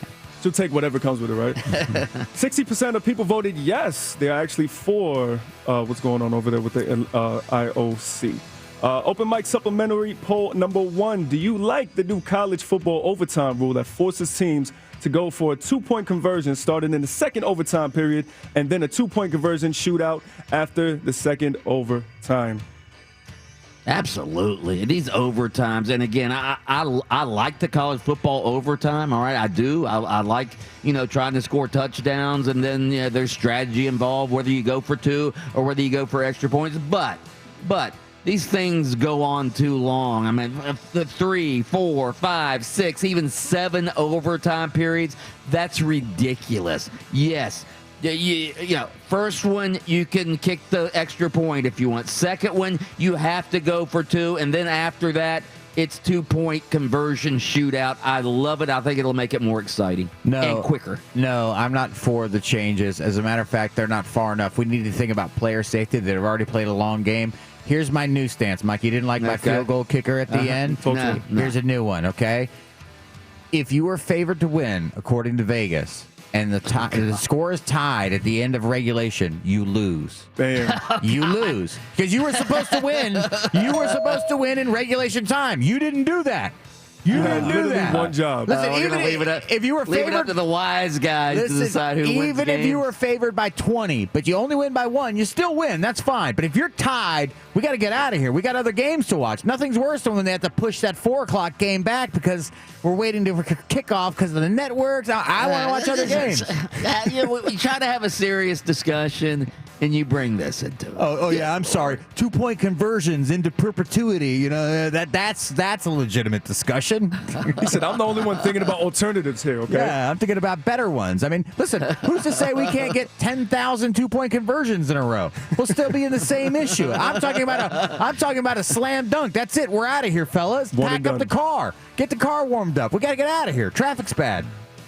She'll take whatever comes with it, right? 60% of people voted yes. They're actually for what's going on over there with the IOC. Open mic supplementary poll number 1. Do you like the new college football overtime rule that forces teams to go for a 2-point conversion starting in the second overtime period and then a 2-point conversion shootout after the second overtime? Absolutely. These overtimes, and again, I like the college football overtime, all right? I do. I like, trying to score touchdowns, and then there's strategy involved, whether you go for 2 or whether you go for extra points. But these things go on too long. I mean, the 3, 4, 5, 6, even 7 overtime periods, that's ridiculous. Yes. First one, you can kick the extra point if you want. Second one, you have to go for 2. And then after that, it's 2-point conversion shootout. I love it. I think it'll make it more exciting and quicker. No, I'm not for the changes. As a matter of fact, they're not far enough. We need to think about player safety that have already played a long game. Here's my new stance, Mike. You didn't like my field goal kicker at the end? No. Here's a new one, okay? If you were favored to win, according to Vegas, and the score is tied at the end of regulation, you lose. Bam. You lose. Because you were supposed to win. You were supposed to win in regulation time. You didn't do that. You didn't do that. One job. Listen, even if you were favored, leave it up to the wise guys to decide who wins the even if you were favored by 20, but you only win by 1, you still win. That's fine. But if you're tied, we got to get out of here. We got other games to watch. Nothing's worse than when they have to push that 4:00 game back because we're waiting for kickoff because of the networks. I want to watch other games. We try to have a serious discussion, and you bring this into it. Oh yeah, I'm sorry. 2-point conversions into perpetuity. That's a legitimate discussion. He said, I'm the only one thinking about alternatives here, okay? Yeah, I'm thinking about better ones. I mean, listen, who's to say we can't get 10,000 2-point conversions in a row? We'll still be in the same issue. I'm talking about a slam dunk. That's it. We're out of here, fellas. Pack up the car. Get the car warmed up. We got to get out of here. Traffic's bad.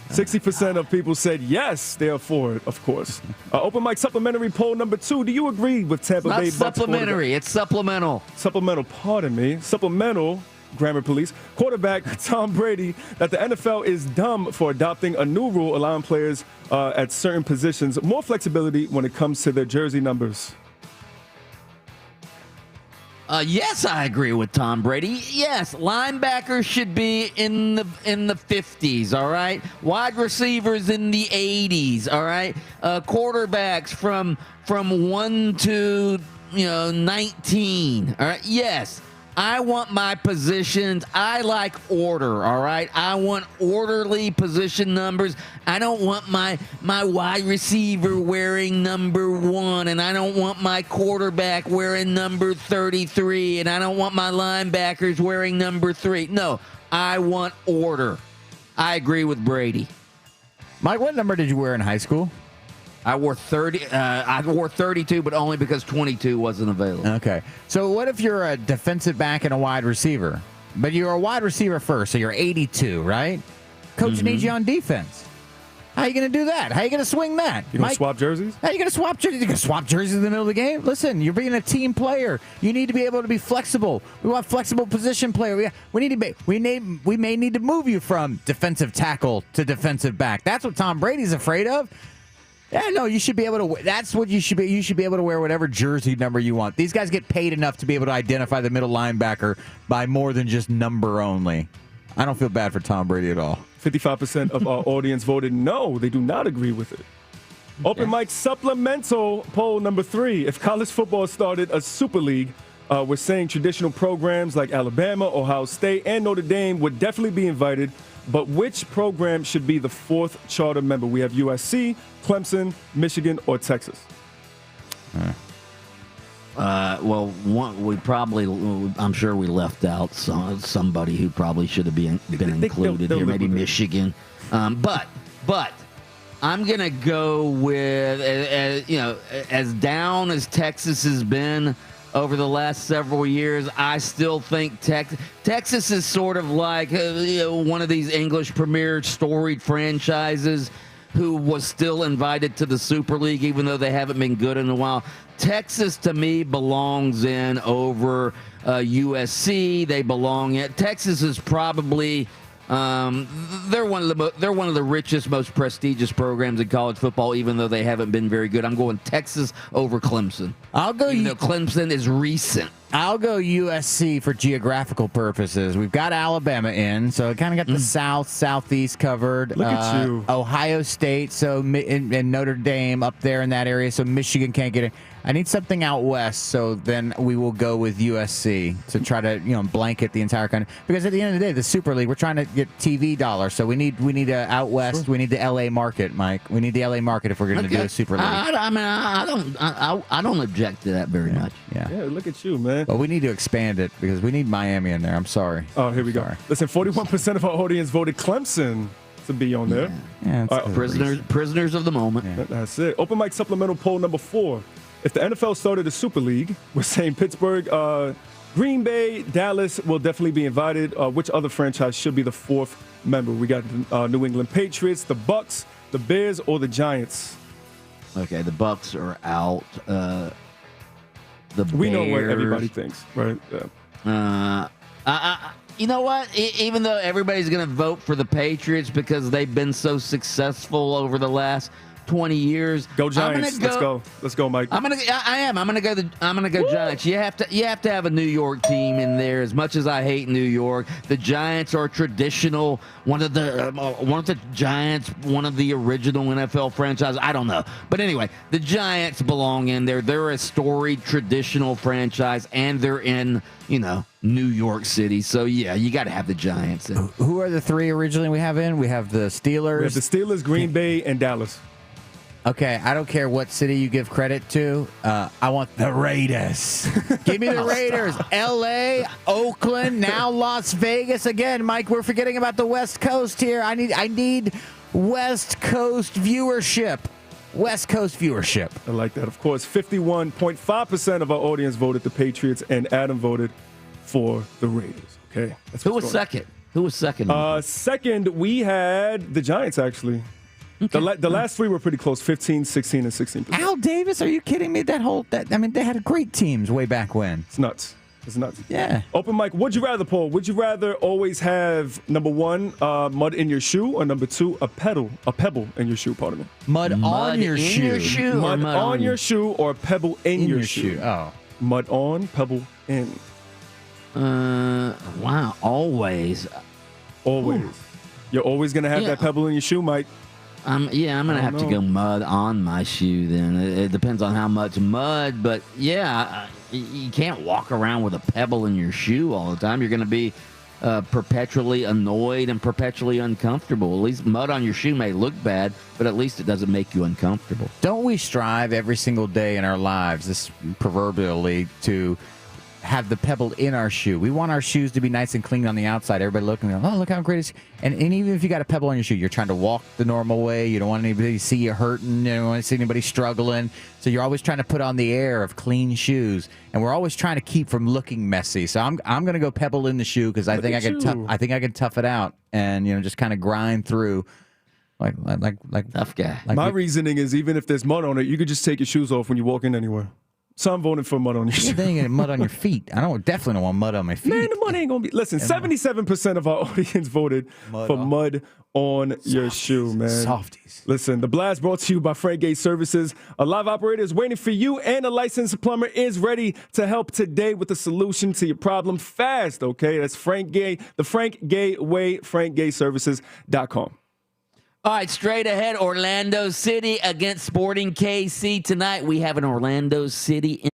60% of people said yes, they are for it, of course. Open mic supplementary poll number 2. Do you agree with Tampa Bay Bucs? Supplementary. It's supplemental. Supplemental, pardon me. Supplemental, grammar police. Quarterback Tom Brady that the NFL is dumb for adopting a new rule allowing players at certain positions more flexibility when it comes to their jersey numbers. Yes, I agree with Tom Brady. Yes, linebackers should be in the 50s. All right, wide receivers in the 80s. All right, quarterbacks from 1 to 19. All right. Yes, I want my positions. I like order. All right, I want orderly position numbers. I don't want my wide receiver wearing number 1, and I don't want my quarterback wearing number 33, and I don't want my linebackers wearing number 3. No, I want order. I agree with Brady. Mike, what number did you wear in high school? I wore 30. I wore 32, but only because 22 wasn't available. Okay. So what if you're a defensive back and a wide receiver, but you're a wide receiver first, so you're 82, right? Coach needs you on defense. How are you going to do that? How are you going to swing that? You going to swap jerseys? How are you going to swap jerseys? You going to swap jerseys in the middle of the game? Listen, you're being a team player. You need to be able to be flexible. We want flexible position player. We may need to move you from defensive tackle to defensive back. That's what Tom Brady's afraid of. Yeah, no, you should be able to. That's what you should be. You should be able to wear whatever jersey number you want. These guys get paid enough to be able to identify the middle linebacker by more than just number only. I don't feel bad for Tom Brady at all. 55% of our audience voted no. They do not agree with it. Open mic supplemental poll number 3. If college football started a super league, we're saying traditional programs like Alabama, Ohio State, and Notre Dame would definitely be invited. But which program should be the 4th charter member? We have USC, Clemson, Michigan, or Texas. Well, I'm sure we left out somebody who probably should have been included here. Maybe Michigan. But I'm gonna go with as down as Texas has been over the last several years. I still think Texas is sort of like one of these English premier storied franchises who was still invited to the Super League, even though they haven't been good in a while. Texas, to me, belongs in over USC. They belong in. Texas is probably they're one of the richest, most prestigious programs in college football, even though they haven't been very good. I'm going Texas over Clemson. Even though Clemson is recent. I'll go USC for geographical purposes. We've got Alabama in, so it kind of got the southeast covered. Look at you. Ohio State, and Notre Dame up there in that area, so Michigan can't get it. I need something out west, so then we will go with USC to try to blanket the entire country. Because at the end of the day, the Super League, we're trying to get TV dollars, so we need out west. Sure. We need the LA market, Mike. We need the LA market if we're going to do a Super League. I don't object to that very much. Yeah, look at you, man. Well, we need to expand it because we need Miami in there. I'm sorry. Oh, here we go. Listen, 41% of our audience voted Clemson to be on there. Yeah, prisoners of the moment. Yeah. That's it. Open mic supplemental poll number 4. If the NFL started a Super League, we're saying Pittsburgh, Green Bay, Dallas will definitely be invited. Which other franchise should be the 4th member? We got New England Patriots, the Bucs, the Bears, or the Giants. Okay, the Bucs are out. We know what everybody thinks, right? Yeah. You know what? Even though everybody's going to vote for the Patriots because they've been so successful over the last 20 years. Go Giants. Let's go, Mike. I'm gonna go Giants. You have to have a New York team in there. As much as I hate New York, the Giants are traditional. One of the Giants, one of the original NFL franchises. I don't know, but anyway, the Giants belong in there. They're a storied traditional franchise, and they're in New York City. So yeah, you got to have the Giants in. Who are the 3 originally we have in? We have the Steelers. We have the Steelers, Green Bay, and Dallas. Okay, I don't care what city you give credit to. I want the Raiders. Give me the Raiders. L.A., Oakland, now Las Vegas. Again, Mike, we're forgetting about the West Coast here. I need West Coast viewership. West Coast viewership. I like that. Of course, 51.5% of our audience voted the Patriots, and Adam voted for the Raiders. Okay. Who was second? Second, we had the Giants, actually. Okay. The last 3 were pretty close, 15, 16, and 16%. Al Davis, are you kidding me? They had great teams way back when. It's nuts. Yeah. Open mic, would you rather, Paul? Would you rather always have, number 1, mud in your shoe, or number 2, a pebble in your shoe, pardon me? Mud on your shoe. Mud on your shoe, or a pebble in your shoe. Oh. Mud on, pebble in? Wow, always. Always. Ooh. You're always going to have that pebble in your shoe, Mike. Yeah, I'm going to have to go mud on my shoe then. It depends on how much mud, but yeah, you can't walk around with a pebble in your shoe all the time. You're going to be perpetually annoyed and perpetually uncomfortable. At least mud on your shoe may look bad, but at least it doesn't make you uncomfortable. Don't we strive every single day in our lives, this proverbially, to have the pebble in our shoe? We want our shoes to be nice and clean on the outside. Everybody looking, oh, look how great it is. And even if you got a pebble on your shoe, you're trying to walk the normal way. You don't want anybody to see you hurting. You don't want to see anybody struggling. So you're always trying to put on the air of clean shoes. And we're always trying to keep from looking messy. So I'm going to go pebble in the shoe because I think I can tough it out and just kind of grind through. Like tough guy. My reasoning is even if there's mud on it, you could just take your shoes off when you walk in anywhere. So I'm voting for mud on your shoes. They ain't mud on your feet. I definitely don't want mud on my feet. Man, the mud ain't going to be... Listen, 77% of our audience voted for mud on your shoe, man. Softies. Listen, the blast brought to you by Frank Gate Services. A live operator is waiting for you, and a licensed plumber is ready to help today with the solution to your problem fast, okay? That's Frank Gate, the Frank Gate way, frankgateservices.com. All right, straight ahead, Orlando City against Sporting KC tonight. We have an Orlando City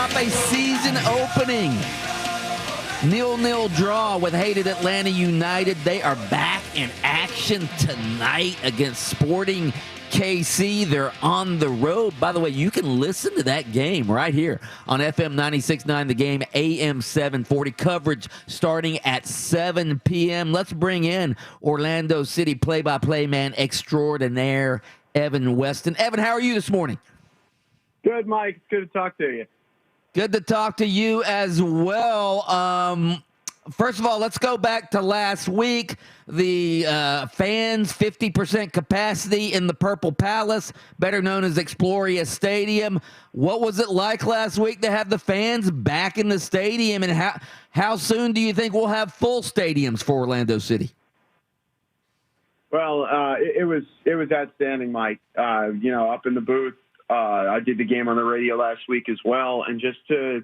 stop a season opening. 0-0 draw with hated Atlanta United. They are back in action tonight against Sporting KC. They're on the road. By the way, you can listen to that game right here on FM 96.9 The Game, AM 740. Coverage starting at 7 p.m. Let's bring in Orlando City play-by-play man extraordinaire, Evan Weston. Evan, how are you this morning? Good, Mike. Good to talk to you. Good to talk to you as well. First of all, let's go back to last week. The fans, 50% capacity in the Purple Palace, better known as Exploria Stadium. What was it like last week to have the fans back in the stadium, and how soon do you think we'll have full stadiums for Orlando City? Well, it was outstanding, Mike. Up in the booth, I did the game on the radio last week as well, and just to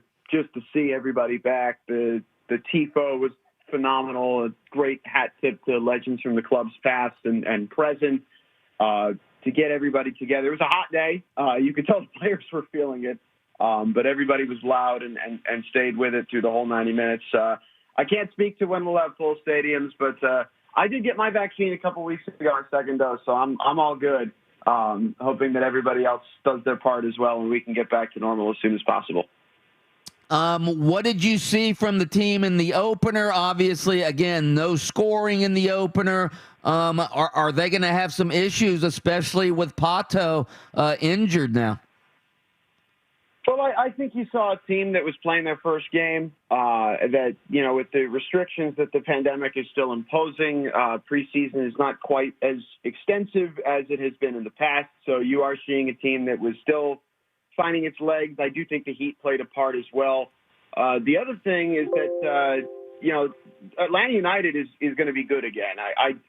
see everybody back, the tifo was phenomenal. A great hat tip to legends from the club's past and present. To get everybody together, it was a hot day. You could tell the players were feeling it, but everybody was loud and stayed with it through the whole 90 minutes. I can't speak to when we'll have full stadiums, but I did get my vaccine a couple weeks ago on second dose, so I'm all good. Hoping that everybody else does their part as well, and we can get back to normal as soon as possible. What did you see from the team in the opener? Obviously, again, no scoring in the opener. Are they going to have some issues, especially with Pato injured now? Well, I think you saw a team that was playing their first game, that, with the restrictions that the pandemic is still imposing, preseason is not quite as extensive as it has been in the past. So you are seeing a team that was still finding its legs. I do think the heat played a part as well. The other thing is that, Atlanta United is going to be good again.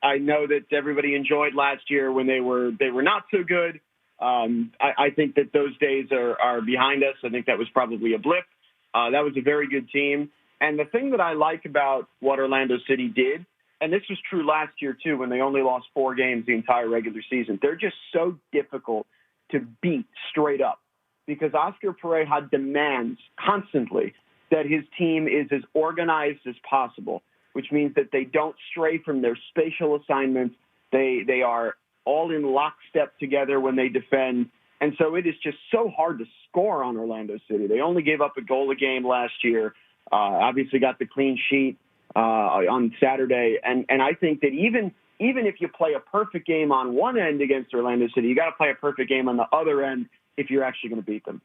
I know that everybody enjoyed last year when they were not so good. I think that those days are behind us. I think that was probably a blip. That was a very good team. And the thing that I like about what Orlando City did, and this was true last year too, when they only lost 4 games the entire regular season, they're just so difficult to beat straight up because Oscar Pereja demands constantly that his team is as organized as possible, which means that they don't stray from their spatial assignments. They are all in lockstep together when they defend. And so it is just so hard to score on Orlando City. They only gave up a goal a game last year, obviously got the clean sheet on Saturday. And I think that even if you play a perfect game on one end against Orlando City, you got to play a perfect game on the other end if you're actually going to beat them.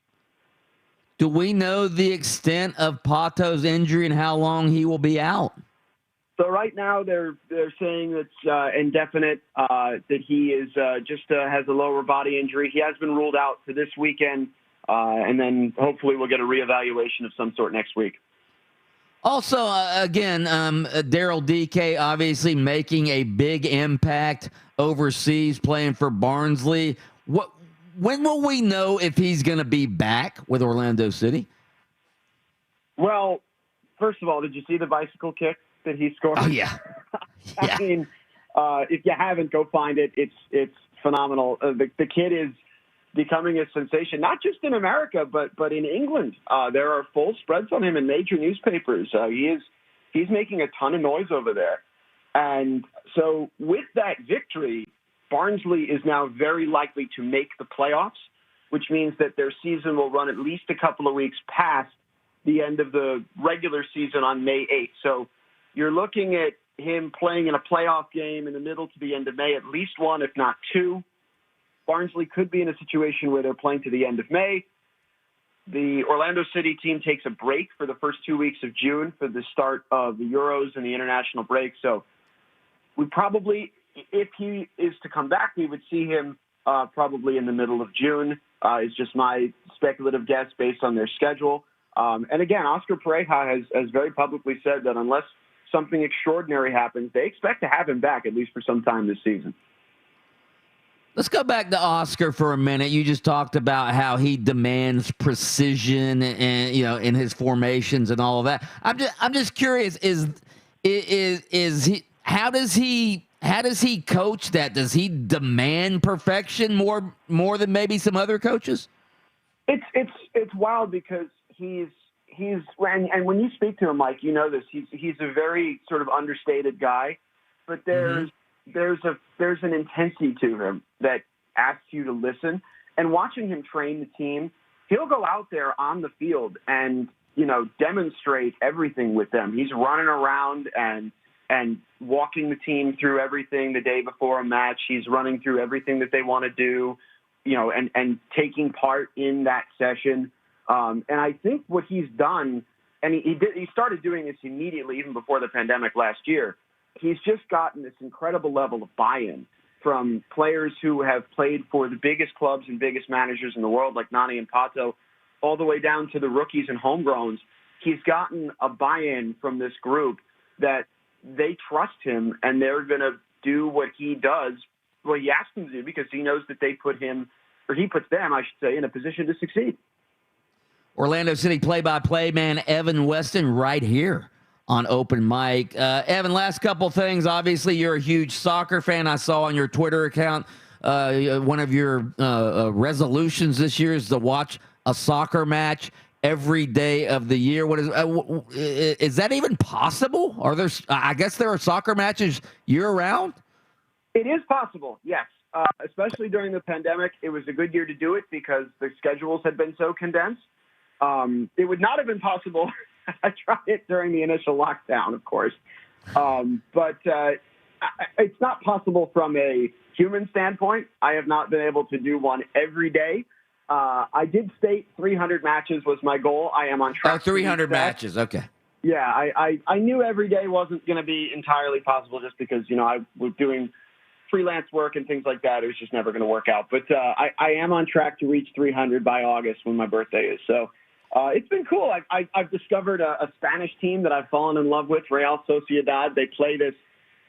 Do we know the extent of Pato's injury and how long he will be out? So right now they're saying it's indefinite, that he is has a lower body injury. He has been ruled out for this weekend, and then hopefully we'll get a reevaluation of some sort next week. Also, again, Daryl DK obviously making a big impact overseas, playing for Barnsley. When will we know if he's going to be back with Orlando City? Well, first of all, did you see the bicycle kick that he scored? Oh, yeah. I mean, if you haven't, go find it. It's phenomenal. The kid is becoming a sensation, not just in America, but in England. There are full spreads on him in major newspapers. He's making a ton of noise over there. And so with that victory, Barnsley is now very likely to make the playoffs, which means that their season will run at least a couple of weeks past the end of the regular season on May 8th. So you're looking at him playing in a playoff game in the middle to the end of May, at least one, if not two. Barnsley could be in a situation where they're playing to the end of May. The Orlando City team takes a break for the first 2 weeks of June for the start of the Euros and the international break. So we probably, if he is to come back, we would see him probably in the middle of June, is just my speculative guess based on their schedule. And again, Oscar Pereja has very publicly said that unless something extraordinary happens, they expect to have him back at least for some time this season. Let's go back to Oscar for a minute. You just talked about how he demands precision and in his formations and all of that. I'm just curious, is he, how does he coach that? Does he demand perfection more than maybe some other coaches? It's wild because and when you speak to him, Mike, you know this. He's a very sort of understated guy, but there's an intensity to him that asks you to listen. And watching him train the team, he'll go out there on the field and demonstrate everything with them. He's running around and walking the team through everything the day before a match. He's running through everything that they want to do, and taking part in that session. And I think what he's done, and he started doing this immediately, even before the pandemic last year, he's just gotten this incredible level of buy-in from players who have played for the biggest clubs and biggest managers in the world, like Nani and Pato, all the way down to the rookies and homegrowns. He's gotten a buy-in from this group that they trust him, and they're going to do what he does, what he asks them to do, because he knows that he puts them, I should say, in a position to succeed. Orlando City play-by-play man Evan Weston right here on Open Mic. Evan, last couple things. Obviously, you're a huge soccer fan. I saw on your Twitter account one of your resolutions this year is to watch a soccer match every day of the year. What is that even possible? I guess there are soccer matches year-round? It is possible, yes. Especially during the pandemic, it was a good year to do it because the schedules had been so condensed. It would not have been possible. I tried it during the initial lockdown, of course. But it's not possible from a human standpoint. I have not been able to do one every day. I did state 300 matches was my goal. I am on track. 300 matches. Okay. Yeah, I knew every day wasn't going to be entirely possible just because, I was doing freelance work and things like that. It was just never going to work out. But I am on track to reach 300 by August when my birthday is. So it's been cool. I've discovered a Spanish team that I've fallen in love with, Real Sociedad. They play this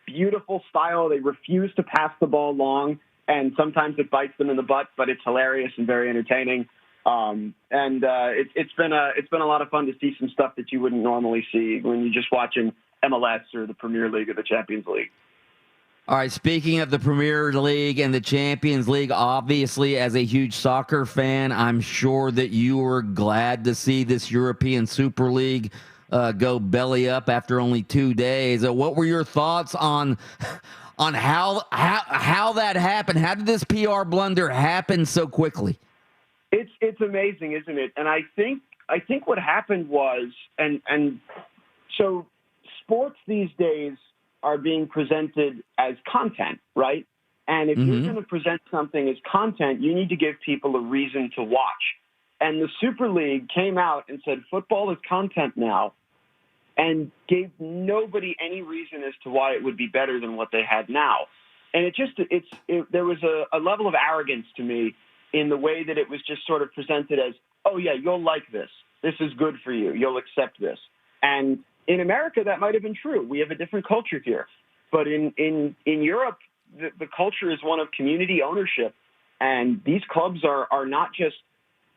beautiful style. They refuse to pass the ball long, and sometimes it bites them in the butt, but it's hilarious and very entertaining. It's been a lot of fun to see some stuff that you wouldn't normally see when you're just watching MLS or the Premier League or the Champions League. All right, speaking of the Premier League and the Champions League, obviously as a huge soccer fan, I'm sure that you were glad to see this European Super League go belly up after only 2 days. What were your thoughts on how that happened? How did this PR blunder happen so quickly? It's amazing, isn't it? And I think what happened was, and so sports these days are being presented as content, right? And if you're going to present something as content, you need to give people a reason to watch. And the Super League came out and said football is content now, and gave nobody any reason as to why it would be better than what they had now. And there was a level of arrogance to me in the way that it was just sort of presented as, oh yeah, you'll like this. This is good for you. You'll accept this. And in America, that might have been true. We have a different culture here. But in Europe, the culture is one of community ownership. And these clubs are not just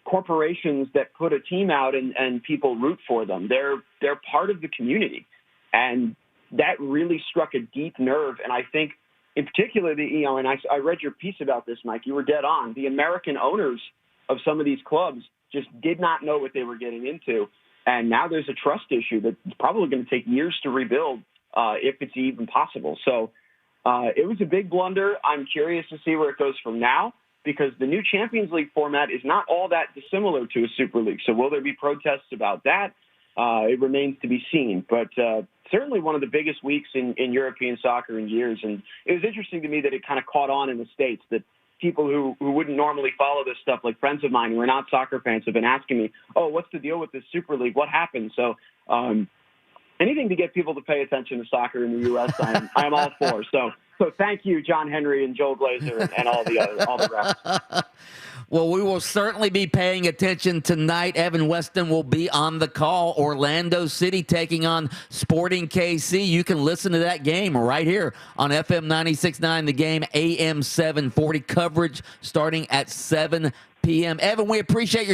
corporations that put a team out and people root for them. They're part of the community. And that really struck a deep nerve. And I think in particular, and I read your piece about this, Mike, you were dead on. The American owners of some of these clubs just did not know what they were getting into. And now there's a trust issue that's probably going to take years to rebuild if it's even possible. So it was a big blunder. I'm curious to see where it goes from now, because the new Champions League format is not all that dissimilar to a Super League. So will there be protests about that? It remains to be seen. But certainly one of the biggest weeks in European soccer in years. And it was interesting to me that it kind of caught on in the States, that people who wouldn't normally follow this stuff, like friends of mine who are not soccer fans, have been asking me, oh, what's the deal with this Super League? What happened? So anything to get people to pay attention to soccer in the U.S., I'm all for. So thank you, John Henry and Joel Glazer and all the refs. Well, we will certainly be paying attention tonight. Evan Weston will be on the call. Orlando City taking on Sporting KC. You can listen to that game right here on FM 96.9, The Game, AM 740. Coverage starting at 7 p.m. Evan, we appreciate your